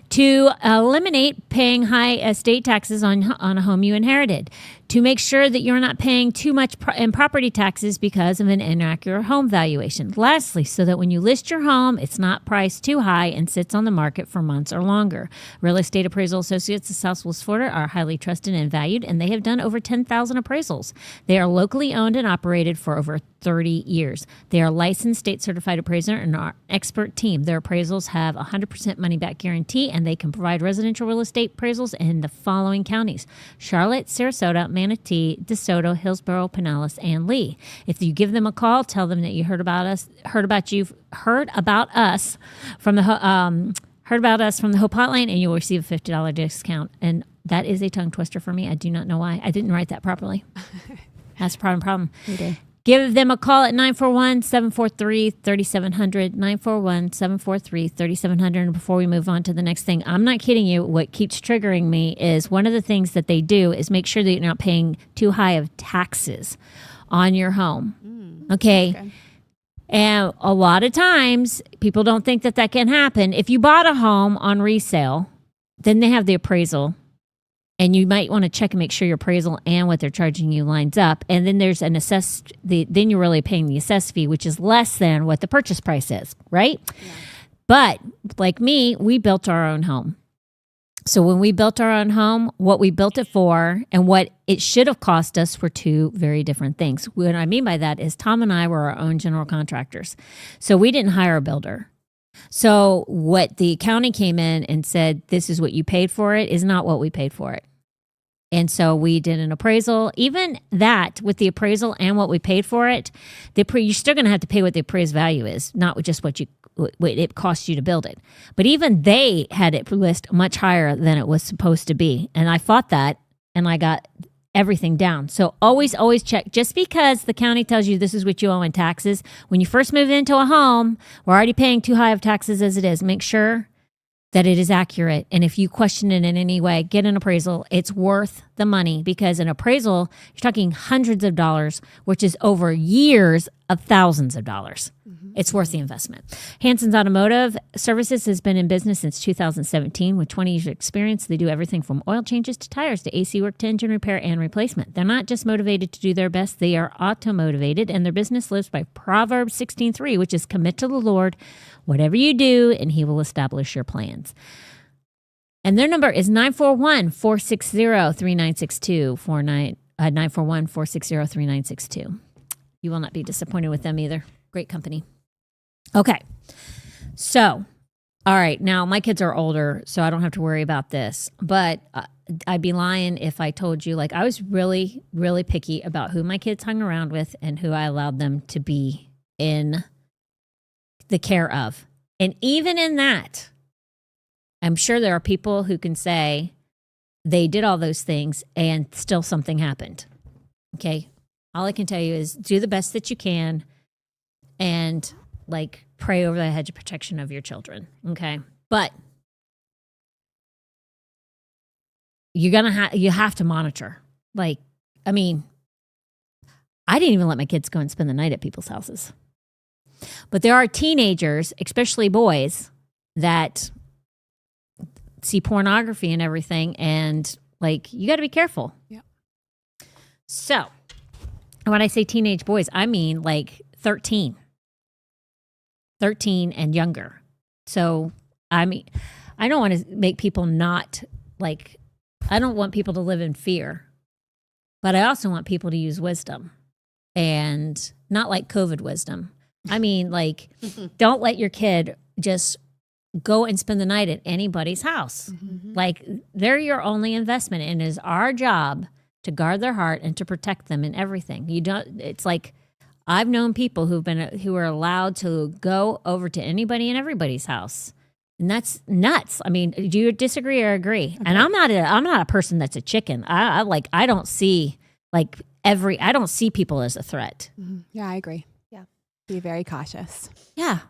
To eliminate paying high estate taxes on a home you inherited. To make sure that you're not paying too much in property taxes because of an inaccurate home valuation. Lastly, so that when you list your home, it's not priced too high and sits on the market for months or longer. Real Estate Appraisal Associates of Southwest Florida are highly trusted and valued, and they have done over 10,000 appraisals. They are locally owned and operated for over 30 years. They are licensed, state-certified appraiser and are expert team. Their appraisals have 100% money-back guarantee, and they can provide residential real estate appraisals in the following counties: Charlotte, Sarasota, Manatee, DeSoto, Hillsborough, Pinellas, and Lee. If you give them a call, tell them that you heard about us from the Hope Hotline, and you will receive a $50 discount. And that is a tongue twister for me. I do not know why. I didn't write that properly. That's a problem. You do. Give them a call at 941-743-3700, 941-743-3700. And before we move on to the next thing, I'm not kidding you. What keeps triggering me is one of the things that they do is make sure that you're not paying too high of taxes on your home. Okay. And a lot of times people don't think that can happen. If you bought a home on resale, then they have the appraisal. And you might want to check and make sure your appraisal and what they're charging you lines up. And then there's an then you're really paying the assess fee, which is less than what the purchase price is, right? Yeah. But like me, we built our own home. So when we built our own home, what we built it for and what it should have cost us were two very different things. What I mean by that is Tom and I were our own general contractors. So we didn't hire a builder. So what the county came in and said, this is what you paid for it, is not what we paid for it. And so we did an appraisal. Even that, with the appraisal and what we paid for it, you're still going to have to pay what the appraised value is, not just what it costs you to build it. But even they had it list much higher than it was supposed to be. And I fought that, and I got everything down. So always check. Just because the county tells you this is what you owe in taxes, when you first move into a home, we're already paying too high of taxes as it is. Make sure that it is accurate. And if you question it in any way, get an appraisal. It's worth the money, because an appraisal, you're talking hundreds of dollars, which is over years of thousands of dollars. It's worth the investment. Hanson's Automotive Services has been in business since 2017 with 20 years of experience. They do everything from oil changes to tires to AC work to engine repair and replacement. They're not just motivated to do their best. They are auto-motivated, and their business lives by Proverbs 16:3, which is commit to the Lord whatever you do, and he will establish your plans. And their number is 941-460-3962, 941-460-3962. You will not be disappointed with them either. Great company. Okay. So, all right. Now, my kids are older, so I don't have to worry about this. But I'd be lying if I told you, like, I was really, really picky about who my kids hung around with and who I allowed them to be in the care of. And even in that, I'm sure there are people who can say they did all those things and still something happened. Okay. All I can tell you is do the best that you can and like pray over the hedge of protection of your children. Okay. But you have to monitor. Like, I mean, I didn't even let my kids go and spend the night at people's houses. But there are teenagers, especially boys, that see pornography and everything, and like you got to be careful. Yeah. So, when I say teenage boys, I mean like 13 and younger. So, I mean, I don't want to make people not like, I don't want people to live in fear, but I also want people to use wisdom, and not like COVID wisdom. I mean, like, don't let your kid just go and spend the night at anybody's house. Mm-hmm. Like, they're your only investment, and it is our job to guard their heart and to protect them in everything. It's like, I've known people who are allowed to go over to anybody and everybody's house. And that's nuts. I mean, do you disagree or agree? Okay. And I'm not a person that's a chicken. I don't see people as a threat. Mm-hmm. Yeah, I agree. Be very cautious. Yeah.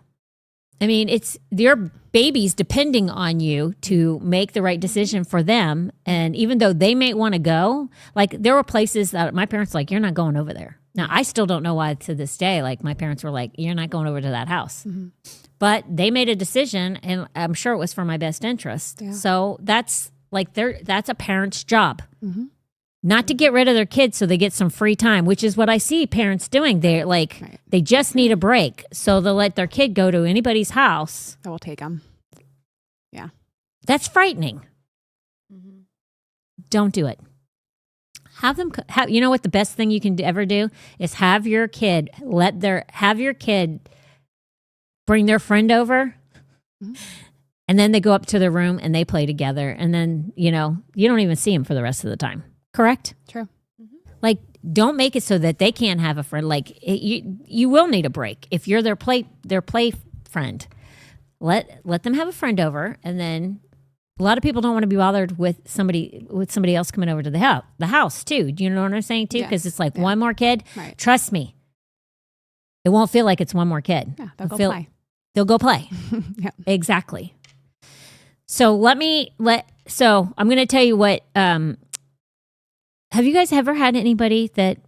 I mean, it's your babies depending on you to make the right decision for them. And even though they may want to go, like there were places that my parents were like, you're not going over there. Now, I still don't know why to this day, like my parents were like, you're not going over to that house. Mm-hmm. But they made a decision, and I'm sure it was for my best interest. Yeah. So that's a parent's job. Mm-hmm. Not to get rid of their kids so they get some free time, which is what I see parents doing. They're like, right. They just need a break. So they'll let their kid go to anybody's house. That will take them. Yeah. That's frightening. Mm-hmm. Don't do it. You know what the best thing you can ever do is have your kid bring their friend over. Mm-hmm. And then they go up to their room and they play together. And then, you don't even see them for the rest of the time. Correct? True. Mm-hmm. Like, don't make it so that they can't have a friend. Like, you will need a break if you're their play friend. Let them have a friend over, and then a lot of people don't want to be bothered with somebody else coming over to the house too. Do you know what I'm saying too? Because it's like one more kid. Right. Trust me, it won't feel like it's one more kid. Yeah, they'll go play. They'll go play. Yeah, exactly. So I'm going to tell you what. Have you guys ever had anybody that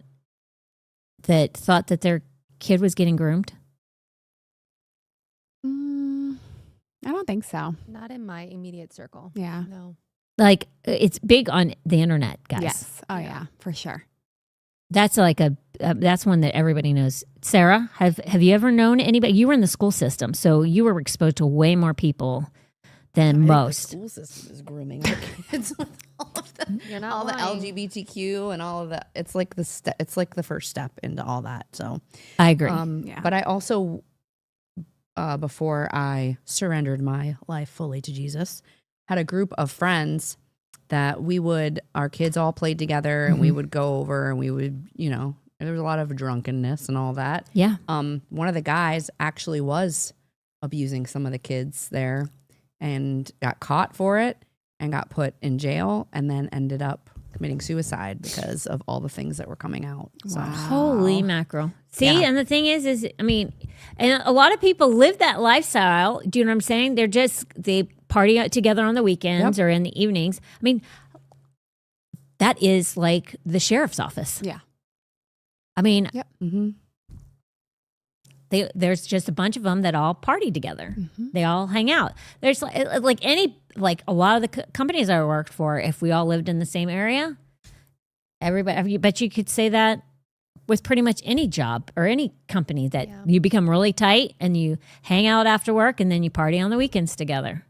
thought that their kid was getting groomed? I don't think so. Not in my immediate circle. Yeah. No. Like it's big on the internet, guys. Yes. Oh yeah, for sure. That's like that's one that everybody knows. Sarah, have you ever known anybody? You were in the school system, so you were exposed to way more people than most. The school system is grooming their kids with all of the, You're not all the lying. LGBTQ and all of that. It's like it's like the first step into all that. So I agree. Yeah. But I also, before I surrendered my life fully to Jesus, had a group of friends that our kids all played together and we would go over and we would, there was a lot of drunkenness and all that. Yeah. One of the guys actually was abusing some of the kids there and got caught for it and got put in jail and then ended up committing suicide because of all the things that were coming out. So, Holy mackerel. See, Yeah. and the thing is, I mean, and a lot of people live that lifestyle. Do you know what I'm saying? They party out together on the weekends or in the evenings. I mean, that is like the sheriff's office. Yeah. I mean, mm-hmm. there's just a bunch of them that all party together. They all hang out. There's like a lot of the companies I worked for, if we all lived in the same area, everybody, I bet you could say that with pretty much any job or any company that you become really tight and you hang out after work and then you party on the weekends together.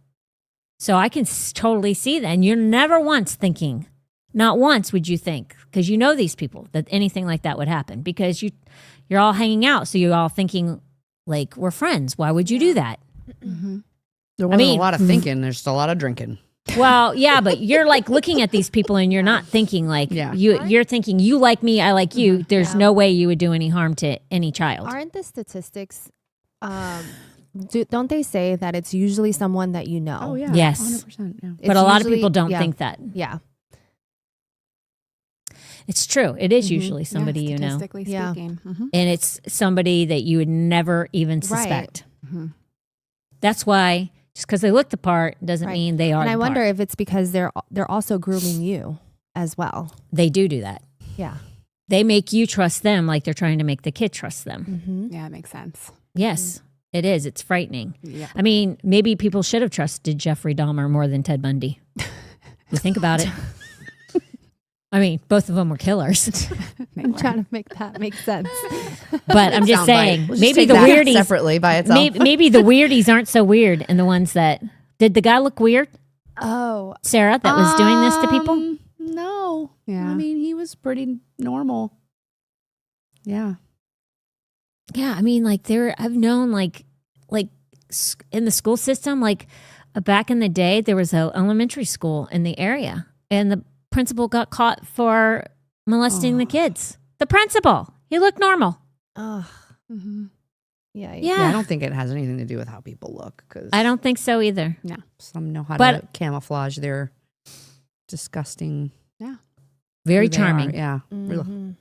So I can totally see that. And you're never once thinking, not once would you think, because you know these people, that anything like that would happen because you're all hanging out. So you're all thinking like, we're friends. Why would you do that? There wasn't a lot of thinking. There's just a lot of drinking. Well, yeah, but you're like looking at these people and you're not thinking like you're thinking you like me, I like you. There's no way you would do any harm to any child. Aren't the statistics? Don't they say that it's usually someone that you know? Oh, yeah. Yes. 100%. Yeah. But a lot of people don't think that. Yeah. It's true. It is usually somebody you know. Statistically Yeah. speaking. And it's somebody that you would never even suspect. That's why just because they look the part doesn't mean they are And I the wonder part. if it's because they're also grooming you as well. They do that. Yeah. They make you trust them like they're trying to make the kid trust them. Yeah, it makes sense. Yes, it is. It's frightening. Yeah. I mean, maybe people should have trusted Jeffrey Dahmer more than Ted Bundy. You think about it. I mean, both of them were killers. I'm trying to make that make sense. But I'm just saying, Let's maybe take the that weirdies separately by itself. maybe the weirdies aren't so weird, and the ones that did the guy look weird, Oh, Sarah, that was doing this to people. No. Yeah. I mean, he was pretty normal. Yeah. Yeah, I mean, like I've known like in the school system, like back in the day, there was an elementary school in the area, and the principal got caught for molesting the kids. The principal, he looked normal. oh, Yeah. Yeah, I don't think it has anything to do with how people look because I don't think so either. some know how But- to camouflage their disgusting. Very who they are. charming. Yeah. Mhm.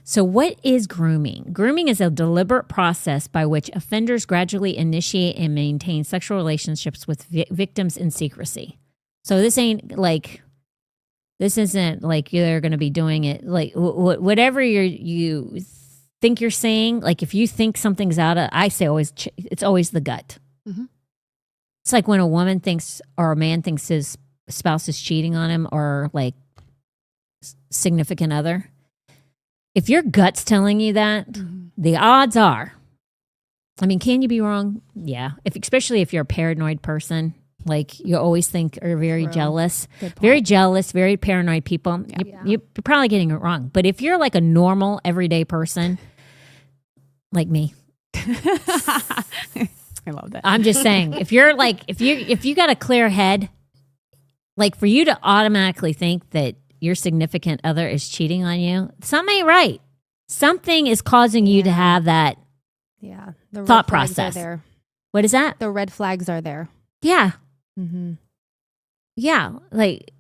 So, what is grooming? Grooming is a deliberate process by which offenders gradually initiate and maintain sexual relationships with victims in secrecy. So, this isn't like you're going to be doing it like whatever you think you're saying. Like, if you think something's I say always, it's always the gut. Mhm. It's like when a woman thinks or a man thinks his spouse is cheating on him or like significant other. If your gut's telling you that, the odds are, I mean, can you be wrong? Yeah. Especially if you're a paranoid person, like you always think are very jealous, very jealous, very paranoid people, you're probably getting it wrong. But if you're like a normal, everyday person, like me, I love that. I'm just saying, if you got a clear head, like for you to automatically think that your significant other is cheating on you, something ain't right. Something is causing you to have that. Yeah. The Thought red flags process. are there. What is that? The red flags are there. Yeah. Mm-hmm. Yeah. Like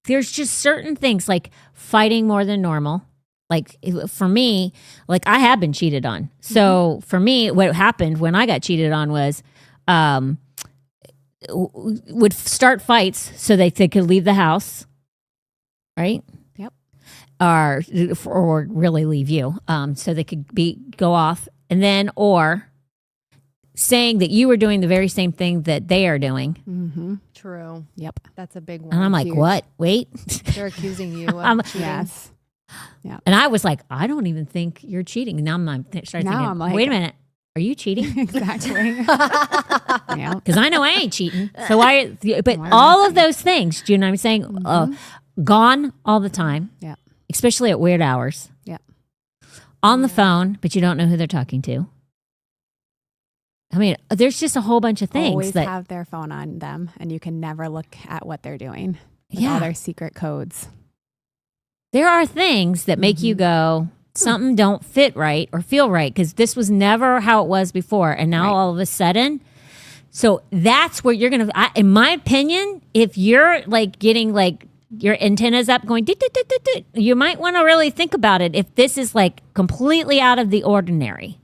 there's just certain things like fighting more than normal. Like for me, like I have been cheated on. So for me, what happened when I got cheated on was would start fights so they could leave the house. Right? Yep. Or really leave you. So they could go off and then or saying that you were doing the very same thing that they are doing. Mm-hmm. True. Yep. That's a big one. And I'm like, Huge. what? Wait. They're accusing you I'm- of cheating. Yes. And I was like, I don't even think you're cheating. And now I'm starting Now thinking, I'm like- wait a minute. Are you cheating? Exactly. Yeah. Because I know I ain't cheating. So why? But Why all not? of those things, do you know what I'm saying? Gone all the time. Yeah. Especially at weird hours. Yeah. On the phone, but you don't know who they're talking to. I mean, there's just a whole bunch of things Always that. have their phone on them, and you can never look at what they're doing. With Yeah. all their secret codes. There are things that make you go, something don't fit right or feel right, because this was never how it was before. And now Right. all of a sudden, so that's where you're going to, in my opinion, if you're like getting like your antennas up going, "Doot, doot, doot, doot, doot," you might want to really think about it. If this is like completely out of the ordinary,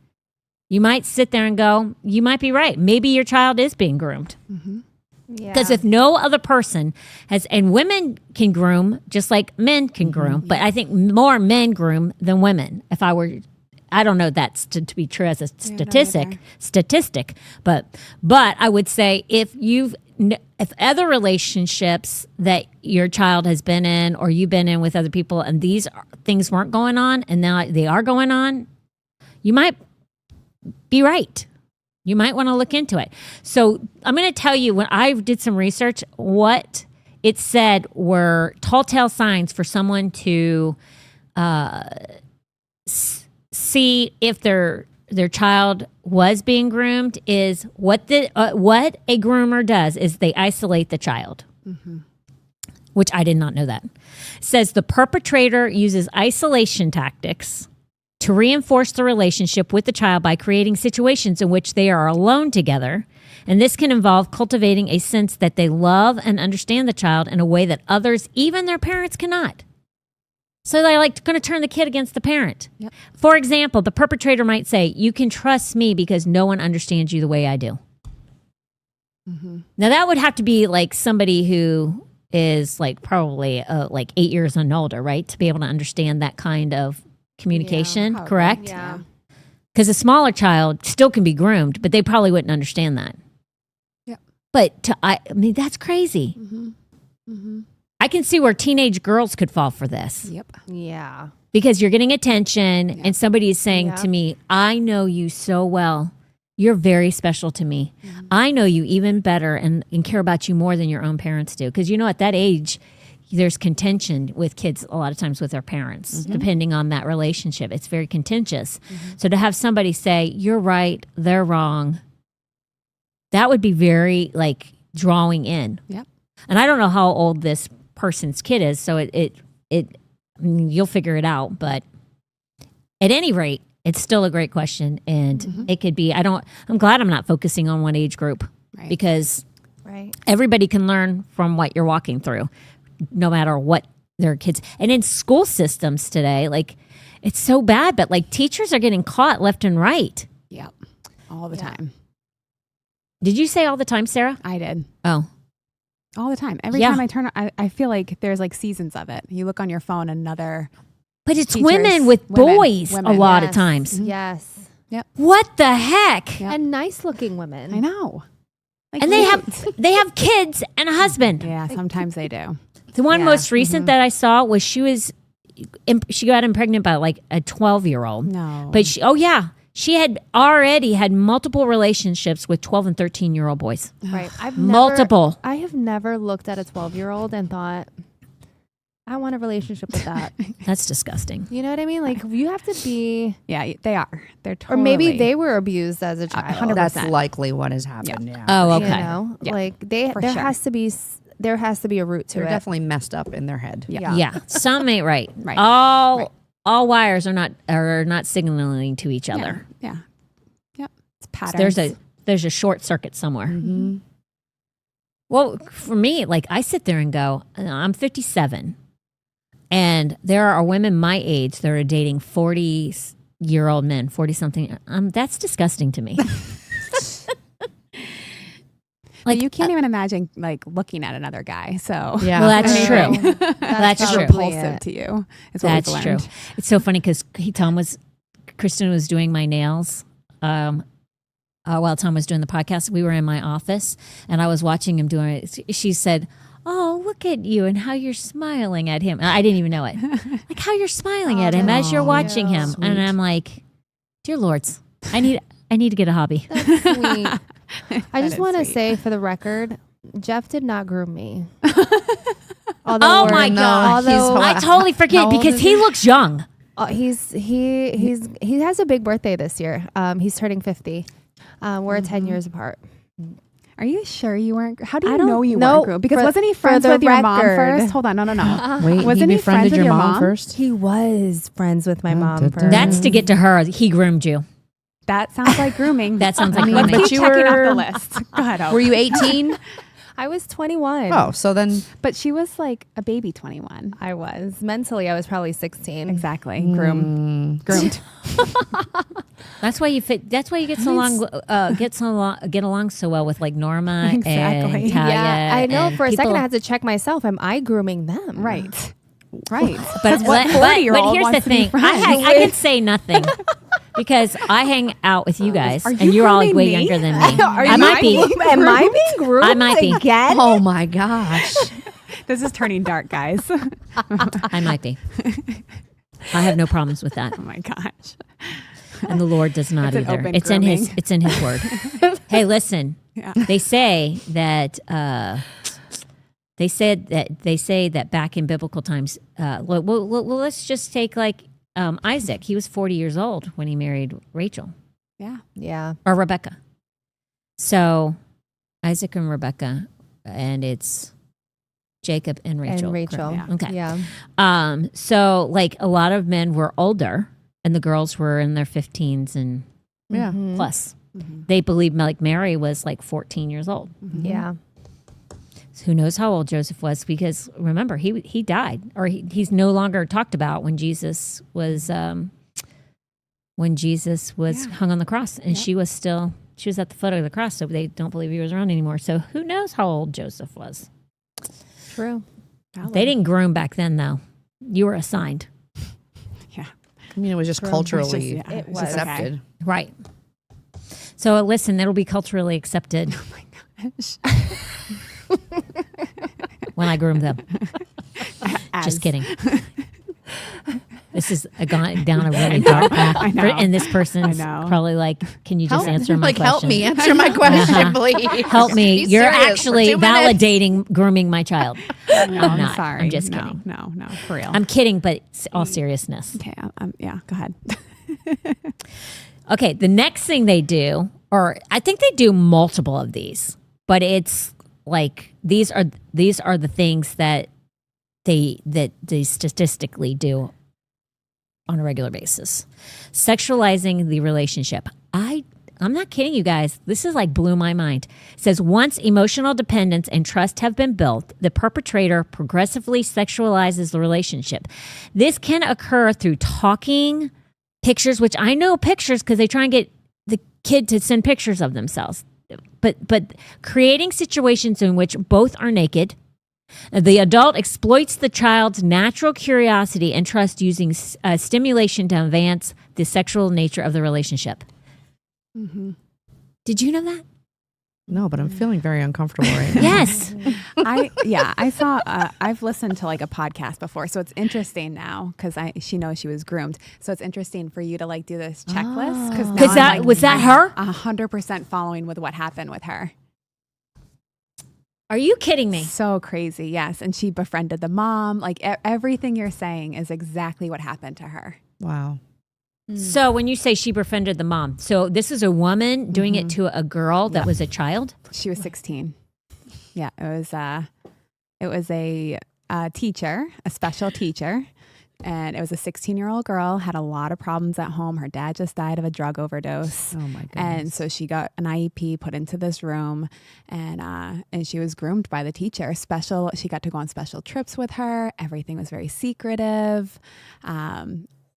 you might sit there and go, you might be right. Maybe your child is being groomed. Yeah. Because if no other person has, and women can groom just like men can groom, but I think more men groom than women. If I were, I don't know that's to be true as a statistic, but I would say if other relationships that your child has been in or you've been in with other people and these things weren't going on and now they are going on, you might be right. You might want to look into it. So I'm going to tell you, when I did some research, what it said were tall tale signs for someone to see if their child was being groomed is what a groomer does is they isolate the child, which I did not know that. It says the perpetrator uses isolation tactics to reinforce the relationship with the child by creating situations in which they are alone together. And this can involve cultivating a sense that they love and understand the child in a way that others, even their parents, cannot. So they're like going to turn the kid against the parent. Yep. For example, the perpetrator might say, "You can trust me because no one understands you the way I do." Now that would have to be like somebody who is like probably like 8 years and older, right? To be able to understand that kind of communication, probably. correct? Yeah. Because a smaller child still can be groomed, but they probably wouldn't understand that. Yep. But I mean, that's crazy. I can see where teenage girls could fall for this Yep. Yeah. because you're getting attention and somebody is saying Yeah. to me, "I know you so well. You're very special to me. I know you even better and care about you more than your own parents do." Because, at that age, there's contention with kids a lot of times with their parents, depending on that relationship. It's very contentious. So to have somebody say, "You're right, they're wrong," that would be very like drawing in. Yep. And I don't know how old this person's kid is, so I mean, you'll figure it out. But at any rate, it's still a great question, and it could be. I'm glad I'm not focusing on one age group because Right. everybody can learn from what you're walking through, no matter what their kids. And in school systems today, like it's so bad, but like teachers are getting caught left and right. Yep. All the time. Did you say all the time, Sarah? I did. Oh, All the time. Every Yeah. time I turn, I feel like there's like seasons of it. You look on your phone, another. but it's Teachers, women with women, boys a women. lot of Yes. times. Yes. What the heck? Yep. And nice looking women. I know. Like, And they wait. have kids and a husband. Yeah, sometimes they do. The one Yeah. most recent that I saw was she got pregnant by like a 12-year-old. No. But she had already had multiple relationships with 12 and 13-year-old boys. Right. Multiple. I have never looked at a 12-year-old and thought, I want a relationship with that. That's disgusting. You know what I mean? Like you have to be, Yeah, they are. They're or totally. maybe they were abused as a child. 100%. That's likely what has happened. Yeah. Oh, You okay. know, Yeah. like For there sure. has to be a root to They're it. definitely messed up in their head. Yeah. Yeah, something ain't right. Right. All wires are not signaling to each other. Yeah. Yep. It's patterns. There's a short circuit somewhere. Well, for me, like I sit there and go, I'm 57, and there are women my age that are dating 40-year-old men, 40-something. That's disgusting to me. Like you can't even imagine like looking at another guy. So Yeah. Well, that's I true. know. That's it's true. repulsive it. to you. Is what That's we've true. learned. It's so funny because Kristen was doing my nails while Tom was doing the podcast. We were in my office, and I was watching him doing it. She said, "Oh, look at you and how you're smiling at him." And I didn't even know it. Like how you're smiling at him as you're watching him. Sweet. And I'm like, dear Lords, I need to get a hobby. That's sweet. I just is want to sweet. say for the record, Jeff did not groom me. Oh my God. Although I totally forget How old because is he he? looks young. he has a big birthday this year. He's turning 50. We're 10 years apart. Are you sure you weren't? How do I you don't know you know. weren't groomed? Because For- wasn't he for friends the with your mom record. first? Hold on, no. Wait, Wasn't he he friends befriended with your your mom mom? first? He was friends with my mom da, da. first. That's to get to her. He groomed you. That sounds like grooming. That sounds like Let's grooming. keep you checking off were- the list. Go ahead, Hope. Were you 18? I was 21. Oh, so then But she was like a baby 21. I was. Mentally, I was probably 16. Exactly. Groomed. That's why you fit. That's why you get get along so well with like Norma Exactly. and Talia. Yeah, I know. and For a second, people- I had to check myself. Am I grooming them? Right. Right. But, what but 40-year-old here's the wants to be thing: I friends? can say nothing because I hang out with you guys, Are you and you're all grooming way me? younger than me. Are I you might be. Am I being groomed I might be. again? oh my gosh. This is turning dark, guys. I might be. I have no problems with that, Oh my gosh. and the Lord does not It's an either. open It's in His. grooming. It's in His Word. Hey, listen. Yeah. They say that. They say that back in biblical times. Well, let's just take like Isaac. He was 40 years old when he married Rachel Yeah. Yeah. or Rebecca. So Isaac and Rebecca, and it's Jacob and Rachel. And Rachel. Yeah. Okay. Yeah. So like a lot of men were older, and the girls were in their 15s and Yeah. Mhm. plus. Mhm. They believe like Mary was like 14 years old. Yeah. So who knows how old Joseph was? Because remember, he died, or he's no longer talked about when Jesus was hung on the cross, and she was at the foot of the cross. So they don't believe he was around anymore. So who knows how old Joseph was? True. They didn't groom back then, though. You were assigned, Yeah. I mean, it was just culturally It's just- yeah, It it's was. just okay. accepted. right? So listen, it'll be culturally accepted Oh my gosh. when I groom them. As- Just kidding. This is gone down a really dark path. I know. And this person's I know. probably like, can you just answer my question? help me answer my question, please. Help me. Be You're serious for actually 2 minutes. validating grooming my child. No, I'm I'm not. sorry. I'm just no, kidding. No, for real. I'm kidding, but all seriousness. okay. Yeah, go ahead. Okay, the next thing they do, or I think they do multiple of these, but it's like these are the things that they statistically do on a regular basis. Sexualizing the relationship. I'm not kidding you guys. This is like blew my mind. It says once emotional dependence and trust have been built, the perpetrator progressively sexualizes the relationship. This can occur through talking, pictures, which I know pictures because they try and get the kid to send pictures of themselves. But creating situations in which both are naked. The adult exploits the child's natural curiosity and trust using stimulation to advance the sexual nature of the relationship. Mm-hmm. Did you know that? No, but I'm feeling very uncomfortable right now. Yes. I saw. I've listened to like a podcast before, so it's interesting now because she knows she was groomed. So it's interesting for you to like do this checklist because was that her? 100% following with what happened with her. Are you kidding me? So crazy, yes. And she befriended the mom. Like everything you're saying is exactly what happened to her. Wow. So when you say she befriended the mom, so this is a woman doing it to a girl that was a child? She was 16. Yeah, it was a teacher, a special teacher. And it was a 16-year-old girl, had a lot of problems at home. Her dad just died of a drug overdose. Oh my goodness. And so she got an IEP put into this room, and she was groomed by the teacher. She got to go on special trips with her. Everything was very secretive.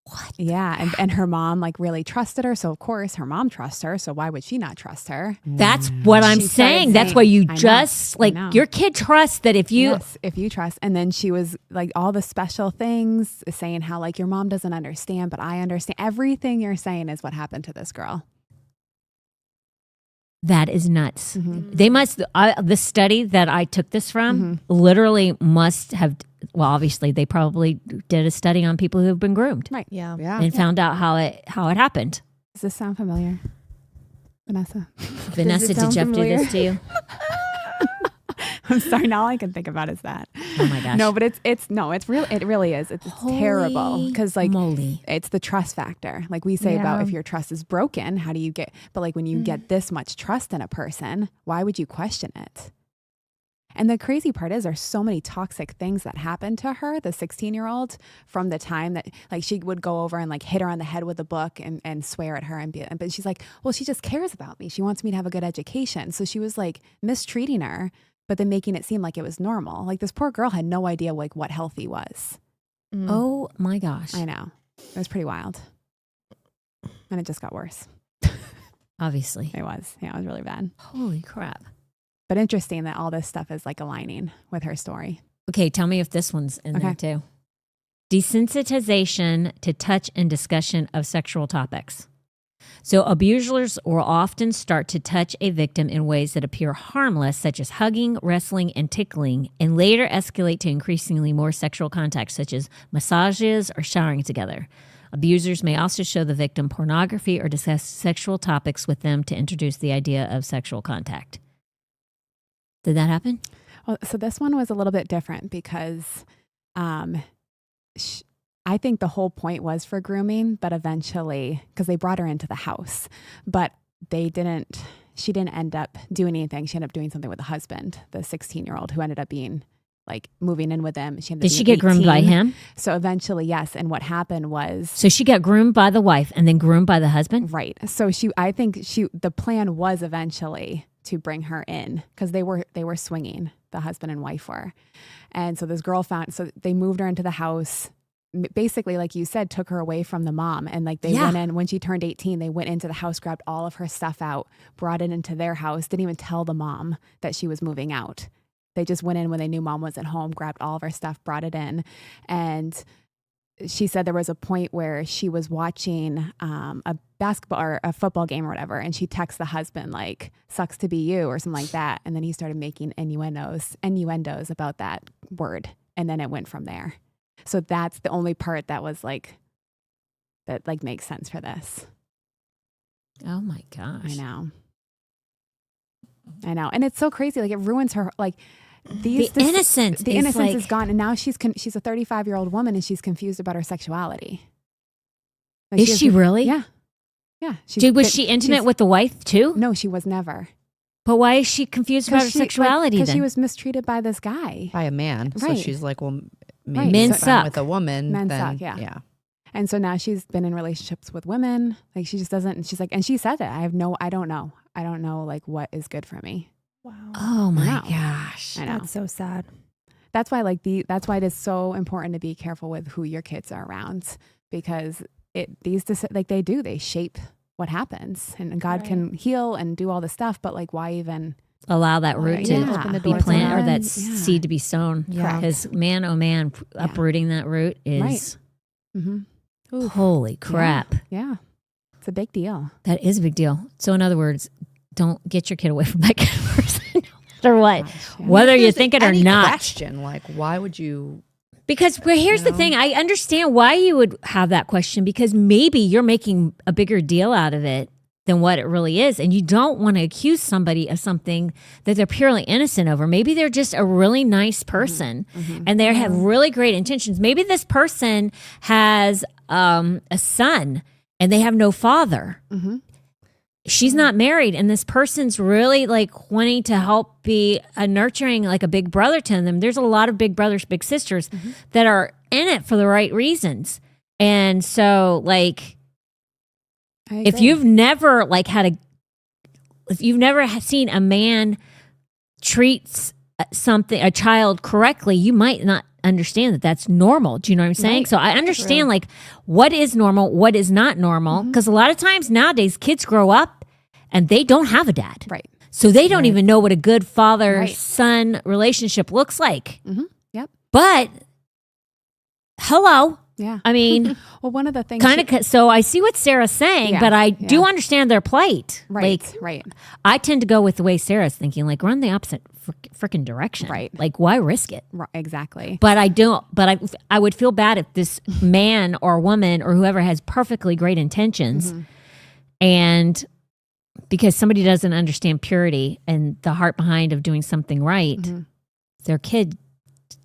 What? Yeah, and her mom like really trusted her. So of course her mom trusts her. So why would she not trust her? That's what I'm She started saying. That's why you I know, just I like know. your kid trusts that if you Yes, if you trust. And then she was like all the special things, saying how like your mom doesn't understand, but I understand. Everything you're saying is what happened to this girl. That is nuts. Mm-hmm. They must, the study that I took this from literally must have, well, obviously they probably did a study on people who have been groomed Right. Yeah. Yeah. and found out how it happened. Does this sound familiar, Vanessa? Vanessa, did sound Jeff do familiar? this to you? I'm sorry. Now all I can think about is that. Oh my gosh. No, but it's real. It really is. It's terrible because like moly. it's the trust factor. Like we say about Yeah. if your trust is broken, how do you get? But like when you get this much trust in a person, why would you question it? And the crazy part is there's so many toxic things that happened to her, the 16-year-old, from the time that like she would go over and like hit her on the head with a book and swear at her but she's like, well, she just cares about me. She wants me to have a good education. So she was like mistreating her, but then making it seem like it was normal. Like this poor girl had no idea like what healthy was. Oh my gosh. I know. It was pretty wild. And it just got worse. Obviously. It was. Yeah, it was really bad. Holy crap. But interesting that all this stuff is like aligning with her story. Okay, tell me if this one's in there Okay. too. Desensitization to touch and discussion of sexual topics. So abusers will often start to touch a victim in ways that appear harmless, such as hugging, wrestling, and tickling, and later escalate to increasingly more sexual contact, such as massages or showering together. Abusers may also show the victim pornography or discuss sexual topics with them to introduce the idea of sexual contact. Did that happen? Well, so this one was a little bit different because I think the whole point was for grooming, but eventually, because they brought her into the house, but she didn't end up doing anything. She ended up doing something with the husband, the 16-year-old, who ended up being like moving in with them. Did she get groomed by him? So eventually, yes. And what happened was, So she got groomed by the wife and then groomed by the husband? right. So the plan was eventually to bring her in because they were swinging, the husband and wife were. And so this girl so they moved her into the house, basically, like you said, took her away from the mom. And like they went in, when she turned 18, they went into the house, grabbed all of her stuff out, brought it into their house, didn't even tell the mom that she was moving out. They just went in when they knew mom wasn't home, grabbed all of her stuff, brought it in. And she said there was a point where she was watching a basketball or a football game or whatever, and she texts the husband like, sucks to be you or something like that. And then he started making innuendos about that word. And then it went from there. So that's the only part that was like, that like makes sense for this. Oh my gosh. I know. And it's so crazy. Like it ruins her, like the innocence is gone. And now she's a 35-year-old woman and she's confused about her sexuality. Like Is she really? Yeah. Yeah. Was she intimate with the wife too? No, she was never. But why is she confused about her sexuality Because then? she was mistreated by this guy. By a man. Right. So she's like, well, Right. maybe Men if I'm suck. with a woman. Men then, suck, yeah. Yeah. And so now she's been in relationships with women. Like she just doesn't, and she's like, and she said it. I don't know. I don't know like what is good for me. Wow. Oh my know. gosh. I know. That's so sad. That's why that's why it is so important to be careful with who your kids are around, because they shape what happens, and God Right. can heal and do all the stuff, but like why even Allow that root Right. to Yeah. Open the be door to planted, or that. that Yeah. seed to be sown. Yeah. Because man, oh man, uprooting that root is mm-hmm. holy crap. Yeah. It's a big deal. That is a big deal. So in other words, don't get your kid away from that kind of person, no matter what. Gosh, yeah. Whether you There's think it or any not. question, like, why would you? Because here's the know? thing. I understand why you would have that question, because maybe you're making a bigger deal out of it than what it really is. And you don't want to accuse somebody of something that they're purely innocent over. Maybe they're just a really nice person and they have really great intentions. Maybe this person has a son and they have no father. Mm-hmm. She's not married, and this person's really like wanting to help be a nurturing, like a big brother to them. There's a lot of big brothers, big sisters that are in it for the right reasons. And so like, if you've never like seen a man treat a child correctly, you might not understand that that's normal. Do you know what I'm saying? Right. So I understand like what is normal, what is not normal. Because a lot of times nowadays kids grow up and they don't have a dad. Right. So they don't even know what a good father-son Right. relationship looks like. Mm-hmm. Yep. But hello, Yeah. I mean, Well, one of the things. kind of. So I see what Sarah's saying, Yeah, but I do yeah. understand their plight. Right. Like, Right. I tend to go with the way Sarah's thinking, like run the opposite freaking direction. Right. Like, why risk it? Right. Exactly. But I don't. But I would feel bad if this man or woman or whoever has perfectly great intentions, and because somebody doesn't understand purity and the heart behind of doing something right, their kid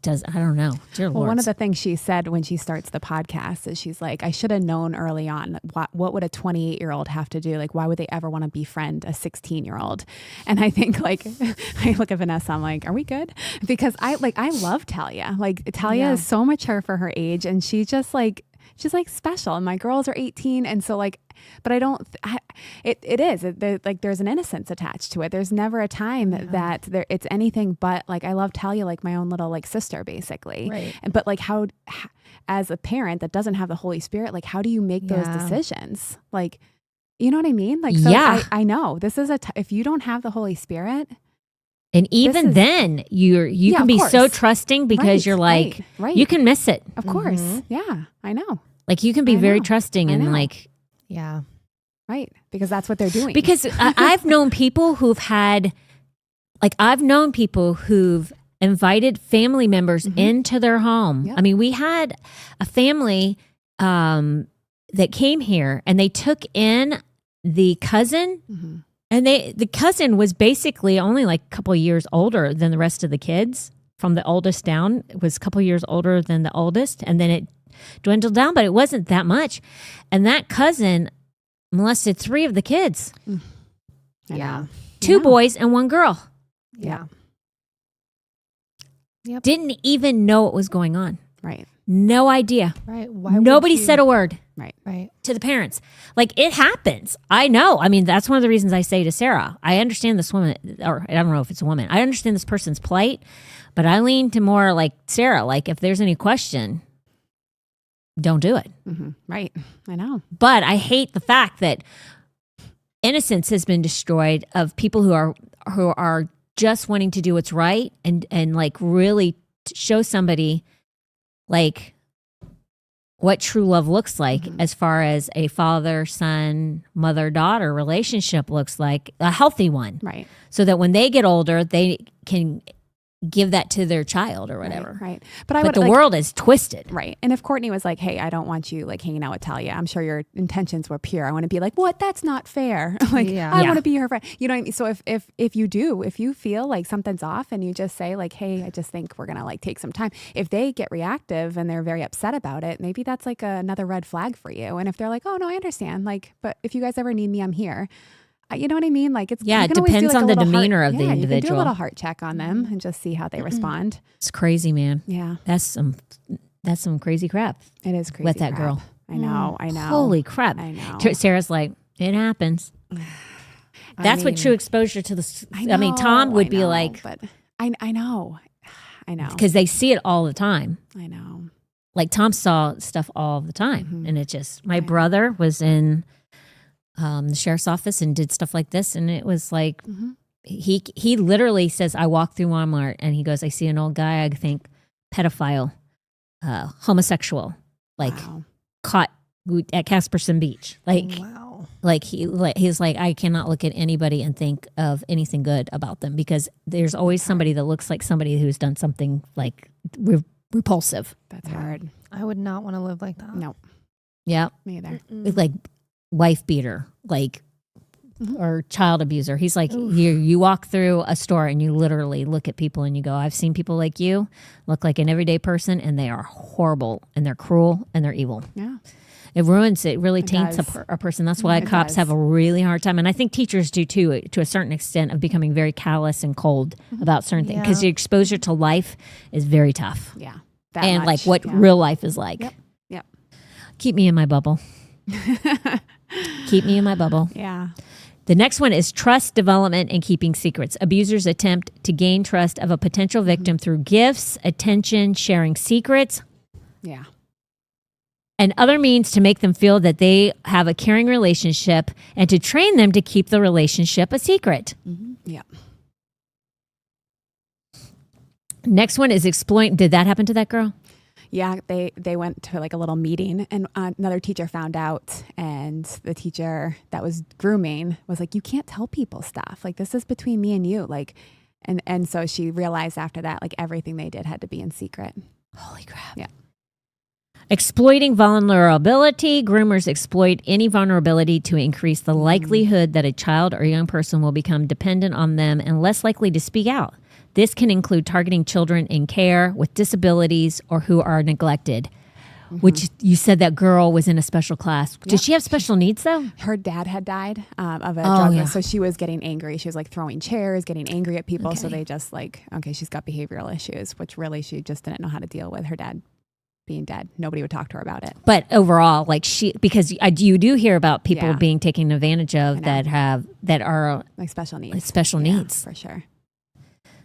does. I don't know. Dear Well, Lord. one of the things she said when she starts the podcast is she's like, I should have known early on what would a 28-year-old have to do? Like, why would they ever want to befriend a 16-year-old? And I think like, I look at Vanessa, I'm like, are we good? Because I love Talia. Like Talia is so mature for her age, and she's like special. And my girls are 18. And so like, but I don't, there's an innocence attached to it. There's never a time that it's anything but like, I love Talia like my own little like sister basically. Right. But like how, as a parent that doesn't have the Holy Spirit, like how do you make those decisions? Like, you know what I mean? Like, so Yeah. I know this is if you don't have the Holy Spirit. And even then, you can of be so course. trusting because Right, you're like, right. you can miss it. Of course. Yeah, I know. Like you can be I very know. trusting I and know. like, Yeah. Right. Because that's what they're doing. because I've known people who've invited family members into their home. Yep. I mean, we had a family that came here and they took in the cousin. And the cousin was basically only like a couple of years older than the rest of the kids. From the oldest down, it was a couple of years older than the oldest, and then it dwindled down, but it wasn't that much. And that cousin molested 3 of the kids, Yeah. 2 boys and 1 girl. Yeah. Yep. Didn't even know what was going on. Right. No idea. Right. Why would Nobody you- said a word Right. to the parents. Like, it happens. I know. I mean, that's one of the reasons I say to Sarah, I understand this woman, or I don't know if it's a woman. I understand this person's plight, but I lean to more like Sarah. Like, if there's any question, don't do it. Right. I know. But I hate the fact that innocence has been destroyed of people who are just wanting to do what's right and like really show somebody like what true love looks like as far as a father, son, mother, daughter relationship looks like, a healthy one. Right. So that when they get older, they can give that to their child or whatever. Right. But the world is twisted. Right. And if Courtney was like, hey, I don't want you like hanging out with Talia, I'm sure your intentions were pure. I want to be like, what? That's not fair. Like, Yeah. I Yeah. want to be her friend. You know what I mean? So if you feel like something's off and you just say like, hey, I just think we're going to like take some time. If they get reactive and they're very upset about it, maybe that's like another red flag for you. And if they're like, oh no, I understand. Like, but if you guys ever need me, I'm here. You know what I mean? Like it's, Yeah, you it can always do, depends like, on a the little demeanor heart, of the You can do a individual. little heart check on them and just see how they respond. It's crazy, man. Yeah, That's some crazy crap. it is crazy. With that crap. girl. I know. Holy crap. I know. Sarah's like, it happens. That's what mean, true exposure to the. I mean, Tom would be know, like, but I know. because they see it all the time. I know. Like Tom saw stuff all the time, Mm-hmm. and it just. My brother was in the sheriff's office and did stuff like this, and it was like Mm-hmm. he literally says, "I walk through Walmart, and he goes, I see an old guy, I think pedophile, homosexual, like Wow. caught at Casperson Beach, like." Wow. Like he's like, I cannot look at anybody and think of anything good about them because there's always somebody that looks like somebody who's done something like repulsive. That's hard. I would not want to live like that. No, Yeah, me either. like wife beater, like or child abuser. He's like, you walk through a store and you literally look at people and you go, I've seen people like you look like an everyday person, and they are horrible and they're cruel and they're evil. Yeah. It ruins it. Really taints does. a person. That's why It cops does. have a really hard time, and I think teachers do too, to a certain extent, of becoming very callous and cold about certain things because the exposure to life is very tough, Yeah. That and like much, what yeah. real life is like. Yep. Keep me in my bubble. Keep me in my bubble. Yeah. The next one is trust development and keeping secrets. Abusers attempt to gain trust of a potential victim through gifts, attention, sharing secrets, Yeah. and other means to make them feel that they have a caring relationship and to train them to keep the relationship a secret. Yeah. Next one is exploit. Did that happen to that girl? Yeah, they went to like a little meeting, and another teacher found out, and the teacher that was grooming was like, "You can't tell people stuff. Like, this is between me and you." Like, and so she realized after that, like, everything they did had to be in secret. Holy crap. Yeah. Exploiting vulnerability. Groomers exploit any vulnerability to increase the likelihood that a child or young person will become dependent on them and less likely to speak out. This can include targeting children in care with disabilities or who are neglected. Which you said that girl was in a special class. Did she have special needs though? Her dad had died of a Oh, drug, yeah. so she was getting angry. She was like throwing chairs, getting angry at people. So they just like, okay, she's got behavioral issues, which really she just didn't know how to deal with. Her dad being dead, nobody would talk to her about it. But overall, like because you do hear about people Yeah. being taken advantage I of know. that are Like special needs. special Yeah, needs. for sure.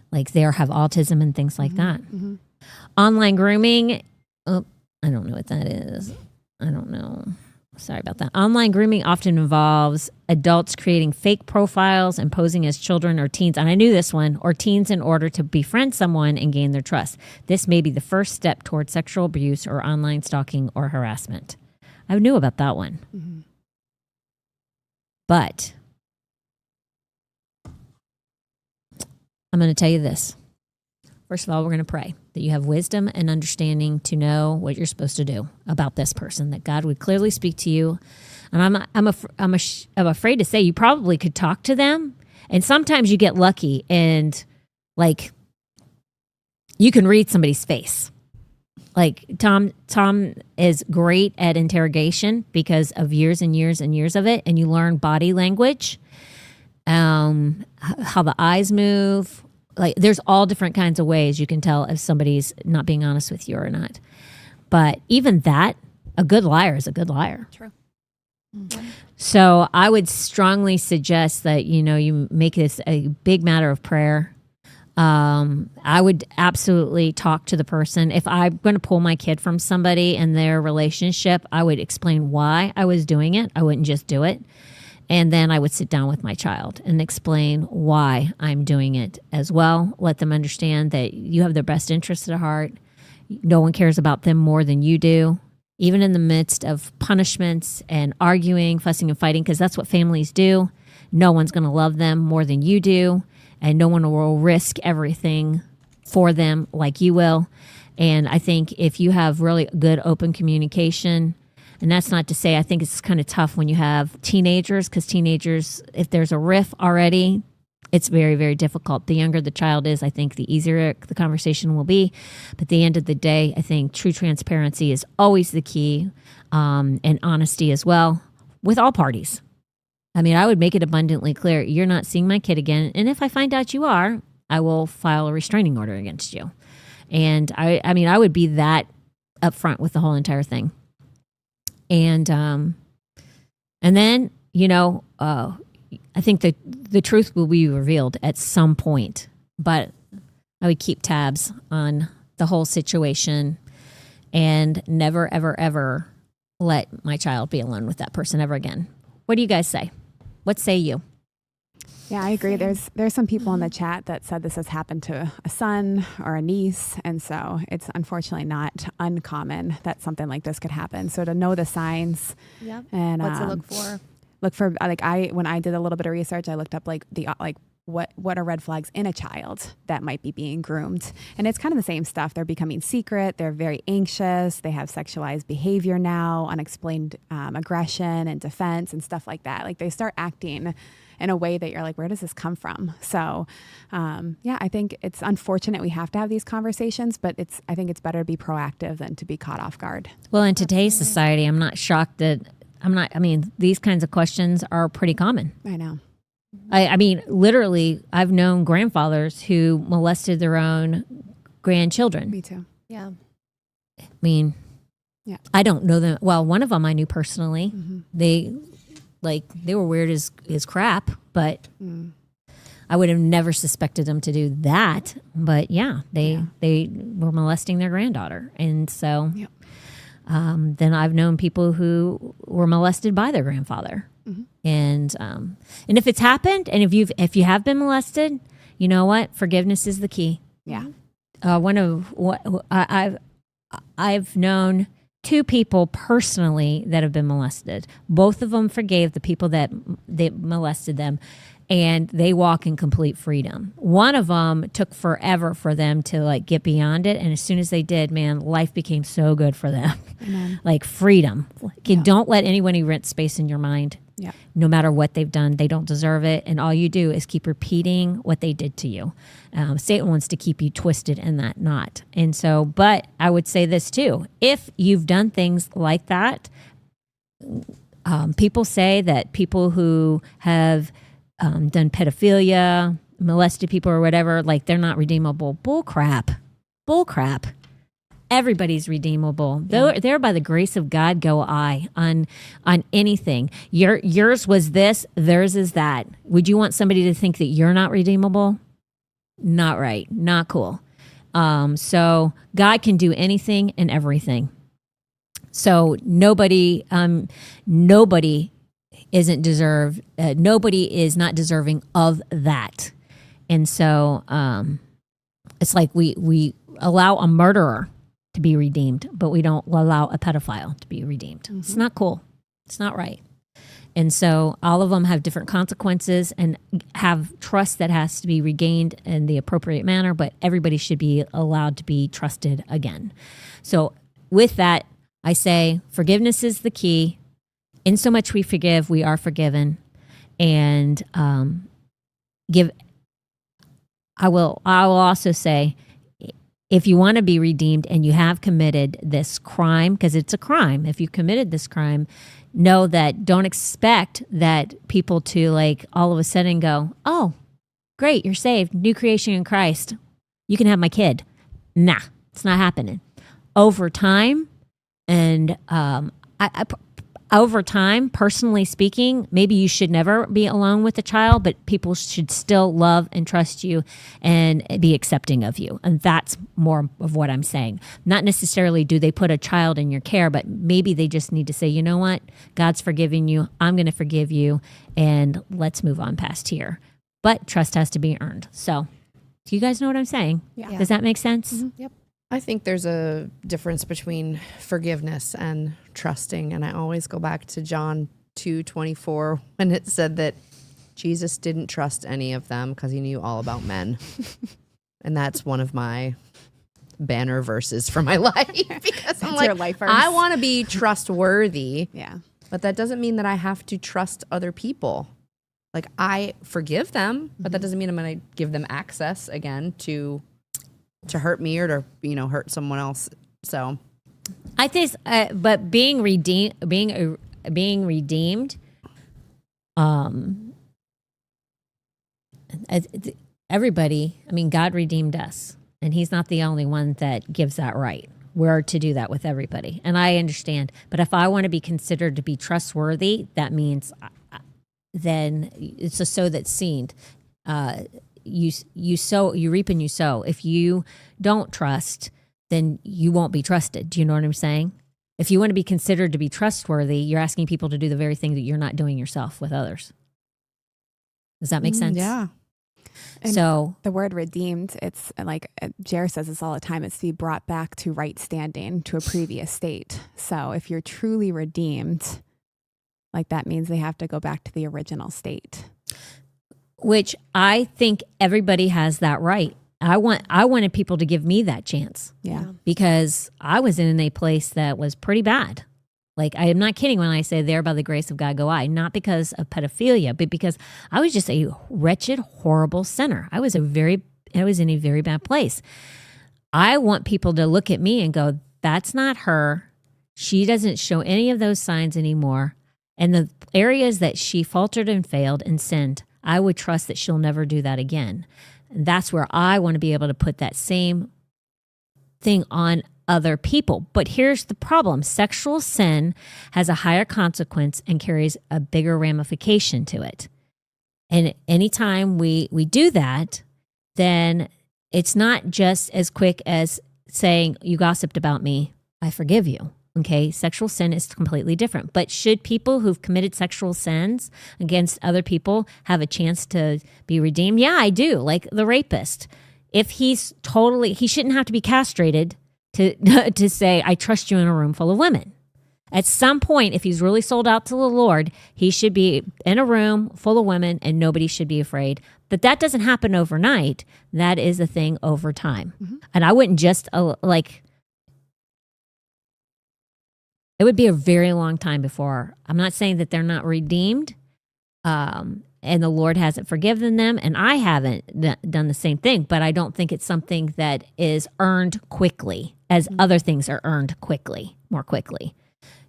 Like they have autism and things like that. Mhm. Online grooming. Oh, I don't know what that is. I don't know. Sorry about that. Online grooming often involves adults creating fake profiles and posing as children or teens. And I knew this one, or teens in order to befriend someone and gain their trust. This may be the first step toward sexual abuse or online stalking or harassment. I knew about that one. Mhm. But I'm going to tell you this. First of all, we're going to pray that you have wisdom and understanding to know what you're supposed to do about this person, that God would clearly speak to you. And I'm afraid to say you probably could talk to them. And sometimes you get lucky and like you can read somebody's face. Like Tom is great at interrogation because of years and years and years of it. And you learn body language, how the eyes move. Like there's all different kinds of ways you can tell if somebody's not being honest with you or not. But even that, a good liar is a good liar. True. So I would strongly suggest that, you make this a big matter of prayer. I would absolutely talk to the person. If I'm going to pull my kid from somebody and their relationship, I would explain why I was doing it. I wouldn't just do it. And then I would sit down with my child and explain why I'm doing it as well. Let them understand that you have their best interests at heart. No one cares about them more than you do, even in the midst of punishments and arguing, fussing and fighting, because that's what families do. No one's going to love them more than you do, and no one will risk everything for them like you will. And I think if you have really good open communication, and that's not to say I think it's kind of tough when you have teenagers, because teenagers, if there's a riff already, it's very, very difficult. The younger the child is, I think the easier the conversation will be. But at the end of the day, I think true transparency is always the key, and honesty as well with all parties. I mean, I would make it abundantly clear, you're not seeing my kid again. And if I find out you are, I will file a restraining order against you. And I would be that upfront with the whole entire thing. And then, I think that the truth will be revealed at some point, but I would keep tabs on the whole situation and never, ever, ever let my child be alone with that person ever again. What do you guys say? What say you? Yeah, I agree. There's some people in the chat that said this has happened to a son or a niece. And so it's unfortunately not uncommon that something like this could happen. So to know the signs Yep. and What to look for. look for, when I did a little bit of research, I looked up what are red flags in a child that might be being groomed. And it's kind of the same stuff. They're becoming secret. They're very anxious. They have sexualized behavior now, unexplained aggression and defense and stuff like that. Like they start acting in a way that you're like, where does this come from? So, I think it's unfortunate we have to have these conversations, but I think it's better to be proactive than to be caught off guard. Well, in today's society, I'm not shocked that these kinds of questions are pretty common. I know. I mean, literally, I've known grandfathers who molested their own grandchildren. Me too. Yeah. I mean, Yeah. I don't know them. Well, one of them I knew personally. Mm-hmm. They were weird as crap, but Mm. I would have never suspected them to do that. But yeah, they were molesting their granddaughter. And so Yep. then I've known people who were molested by their grandfather. Mhm. And if it's happened, and if you have been molested, you know what? Forgiveness is the key. Yeah. One of what I've known 2 people personally that have been molested. Both of them forgave the people that molested them, and they walk in complete freedom. One of them took forever for them to like get beyond it, and as soon as they did, man, life became so good for them. Amen. Like freedom. Like, you don't let anyone rent space in your mind. Yeah. No matter what they've done, they don't deserve it, and all you do is keep repeating what they did to you. Satan wants to keep you twisted in that knot. And so, but I would say this too: if you've done things like that, people say that people who have done pedophilia, molested people or whatever, like they're not redeemable. Bull crap. Everybody's redeemable. There by the grace of God go I on anything. Yours was this, theirs is that. Would you want somebody to think that you're not redeemable? Not right. Not cool. So God can do anything and everything. So nobody is not deserving of that. And so it's like we allow a murderer to be redeemed, but we don't allow a pedophile to be redeemed. Mm-hmm. It's not cool. It's not right. And so all of them have different consequences and have trust that has to be regained in the appropriate manner, but everybody should be allowed to be trusted again. So with that, I say forgiveness is the key. In so much we forgive, we are forgiven. And I will also say, if you want to be redeemed and you have committed this crime, because it's a crime, if you committed this crime, know that don't expect that people to like all of a sudden go, oh, great, you're saved, new creation in Christ, you can have my kid. Nah, it's not happening. Over time, and over time, personally speaking, maybe you should never be alone with a child, but people should still love and trust you and be accepting of you. And that's more of what I'm saying. Not necessarily do they put a child in your care, but maybe they just need to say, you know what? God's forgiving you. I'm going to forgive you. And let's move on past here. But trust has to be earned. So do you guys know what I'm saying? Yeah. Does that make sense? Mm-hmm. Yep. I think there's a difference between forgiveness and trusting. And I always go back to John 2:24 when it said that Jesus didn't trust any of them because he knew all about men. And that's one of my banner verses for my life because I'm Your like, life verse. I want to be trustworthy, Yeah. but that doesn't mean that I have to trust other people. Like I forgive them, but that doesn't mean I'm going to give them access again to hurt me or to, hurt someone else. So I think, but being redeemed, everybody. I mean, God redeemed us, and He's not the only one that gives that right. We're to do that with everybody, and I understand. But if I want to be considered to be trustworthy, that means then it's a sow that's seen. You sow, you reap and you sow. If you don't trust, then you won't be trusted. Do you know what I'm saying? If you want to be considered to be trustworthy, you're asking people to do the very thing that you're not doing yourself with others. Does that make sense? yeah. And So the word redeemed, it's like Jer says this all the time, it's to be brought back to right standing to a previous state. So if you're truly redeemed, like that means they have to go back to the original state. which I think everybody has that right. I wanted people to give me that chance Yeah. because I was in a place that was pretty bad. Like, I am not kidding when I say there by the grace of God go I, not because of pedophilia, but because I was just a wretched, horrible sinner. I was in a very bad place. I want people to look at me and go, that's not her. She doesn't show any of those signs anymore. And the areas that she faltered and failed and sinned, I would trust that she'll never do that again. And that's where I want to be able to put that same thing on other people. But here's the problem. Sexual sin has a higher consequence and carries a bigger ramification to it. And anytime we do that, then it's not just as quick as saying, you gossiped about me, I forgive you. Okay, sexual sin is completely different. But should people who've committed sexual sins against other people have a chance to be redeemed? Yeah, I do. Like the rapist. If he shouldn't have to be castrated to to say, I trust you in a room full of women. At some point, if he's really sold out to the Lord, he should be in a room full of women and nobody should be afraid. But that doesn't happen overnight. That is a thing over time. And I wouldn't just it would be a very long time before. I'm not saying that they're not redeemed and the Lord hasn't forgiven them. And I haven't done the same thing, but I don't think it's something that is earned quickly as other things are earned more quickly.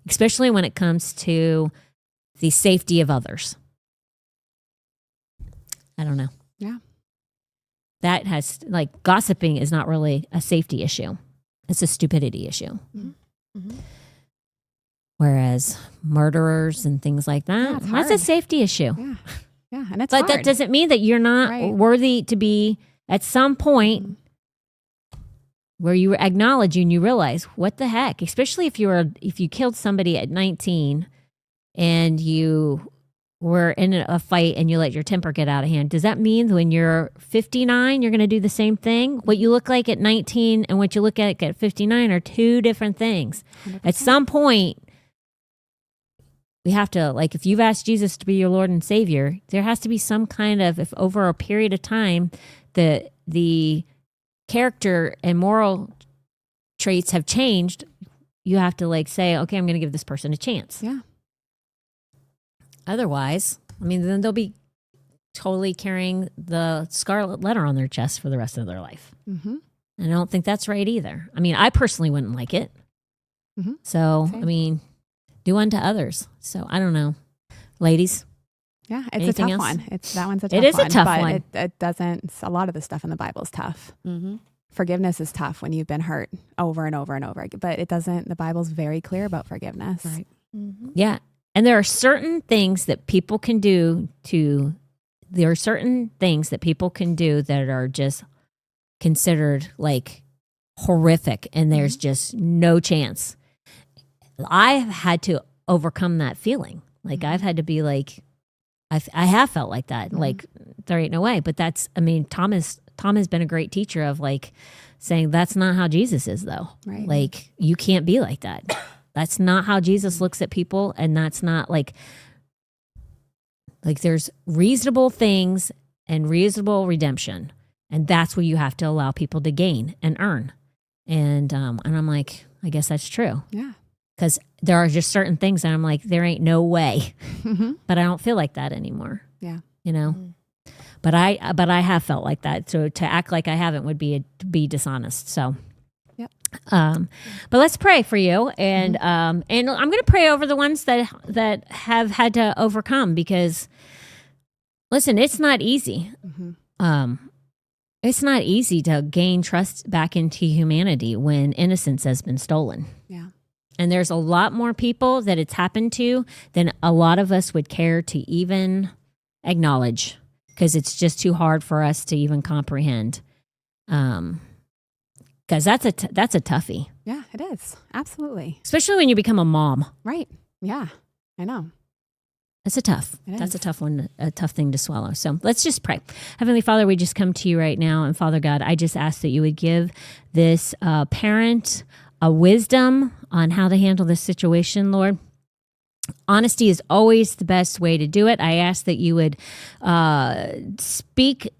Especially when it comes to the safety of others. I don't know. Yeah. That has, gossiping is not really a safety issue. It's a stupidity issue. Whereas murderers and things like that, it's that's a hard. safety issue. Yeah. Yeah. And it's But that hard. doesn't mean that you're not Right. worthy to be at some point where you acknowledge and you realize what the heck, especially if you killed somebody at 19 and you were in a fight and you let your temper get out of hand. Does that mean when you're 59, you're going to do the same thing? What you look like at 19 and what you look like at 59 are two different things. 100%. At some point, we have to, if you've asked Jesus to be your Lord and Savior, there has to be some kind of, if over a period of time, the character and moral traits have changed, you have to say, okay, I'm going to give this person a chance. Yeah. Otherwise, then they'll be totally carrying the scarlet letter on their chest for the rest of their life. Mm-hmm. And I don't think that's right either. I personally wouldn't like it. Mhm. So, Same. do unto others. So I don't know. Ladies, Yeah. It's Anything a tough else? one. That one's a tough It is a one. tough but one. It doesn't, a lot of the stuff in the Bible is tough. Mm-hmm. Forgiveness is tough when you've been hurt over and over and over again, but the Bible's very clear about forgiveness. Right. yeah. And there are certain things that people can do that are just considered horrific and there's just no chance. I've had to overcome that feeling. I've had to be I have felt like that. There ain't no way. But that's, Tom has been a great teacher of saying that's not how Jesus is though. Right. You can't be like that. That's not how Jesus looks at people. And that's not there's reasonable things and reasonable redemption. And that's what you have to allow people to gain and earn. And I'm I guess that's true. Yeah. Because there are just certain things that I'm there ain't no way. Mm-hmm. But I don't feel like that anymore. Yeah. But I have felt like that. So to act like I haven't would be dishonest. So Yep. But let's pray for you, and I'm going to pray over the ones that have had to overcome, because listen, it's not easy. Mm-hmm. It's not easy to gain trust back into humanity when innocence has been stolen. Yeah. And there's a lot more people that it's happened to than a lot of us would care to even acknowledge, because it's just too hard for us to even comprehend. Because that's a toughie, Yeah, it is. Absolutely. especially when you become a mom. Right. Yeah. I know. That's a tough one, a tough thing to swallow. So let's just pray. Heavenly Father, we just come to you right now. And Father God, I just ask that you would give this parent a wisdom on how to handle this situation, Lord. Honesty is always the best way to do it. I ask that you would speak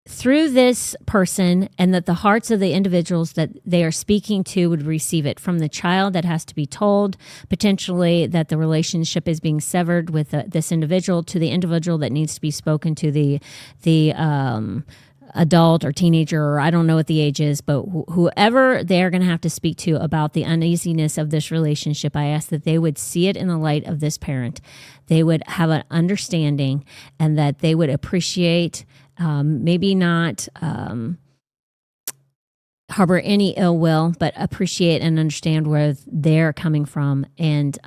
through this person, and that the hearts of the individuals that they are speaking to would receive it, from the child that has to be told potentially that the relationship is being severed with this individual, to the individual that needs to be spoken to, the adult or teenager, or I don't know what the age is, but whoever they're going to have to speak to about the uneasiness of this relationship. I ask that they would see it in the light of this parent. They would have an understanding, and that they would appreciate, maybe not harbor any ill will, but appreciate and understand where they're coming from, and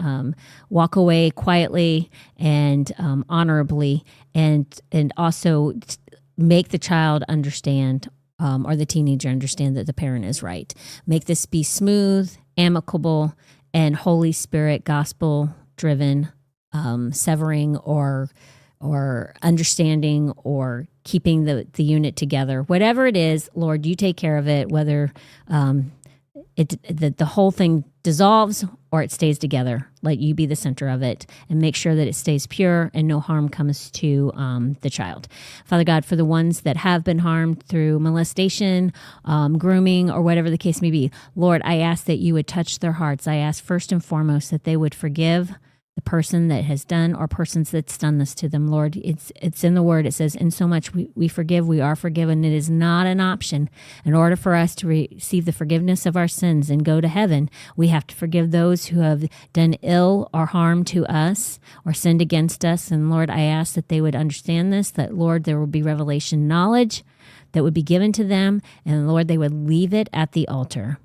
walk away quietly and honorably, and also make the child understand, or the teenager understand, that the parent is right. Make this be smooth, amicable, and Holy Spirit gospel driven, severing or understanding or keeping the unit together. Whatever it is, Lord, you take care of it, whether the whole thing dissolves or it stays together. Let you be the center of it and make sure that it stays pure and no harm comes to the child. Father God, for the ones that have been harmed through molestation, grooming, or whatever the case may be, Lord, I ask that you would touch their hearts. I ask first and foremost that they would forgive the person that has done or persons that's done this to them. Lord, it's in the word. It says, in so much we forgive, we are forgiven. It is not an option. In order for us to receive the forgiveness of our sins and go to heaven, we have to forgive those who have done ill or harm to us or sinned against us. And Lord, I ask that they would understand this, that Lord, there will be revelation knowledge that would be given to them. And Lord, they would leave it at the altar.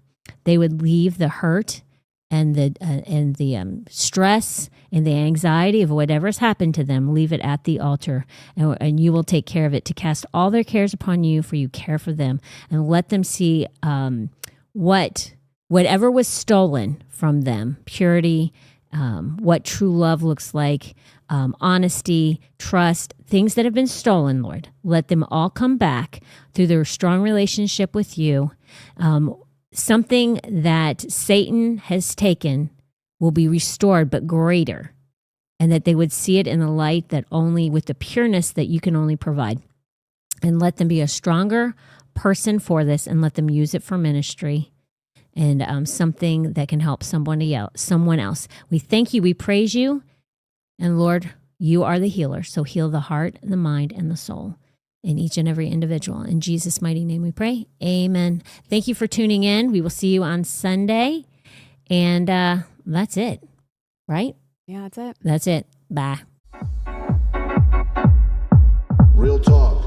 They would leave the hurt and the stress and the anxiety of whatever's happened to them, leave it at the altar, and you will take care of it, to cast all their cares upon you, for you care for them, and let them see whatever was stolen from them, purity, what true love looks like, honesty, trust, things that have been stolen, Lord. Let them all come back through their strong relationship with you. Something that Satan has taken will be restored, but greater, and that they would see it in the light that only with the pureness that you can only provide. And let them be a stronger person for this, and let them use it for ministry and something that can help someone else. We thank you. We praise you. And Lord, you are the healer. So heal the heart, the mind, and the soul in each and every individual. In Jesus' mighty name we pray. Amen. Thank you for tuning in. We will see you on Sunday. And that's it, right? Yeah, that's it. That's it. Bye. Real talk.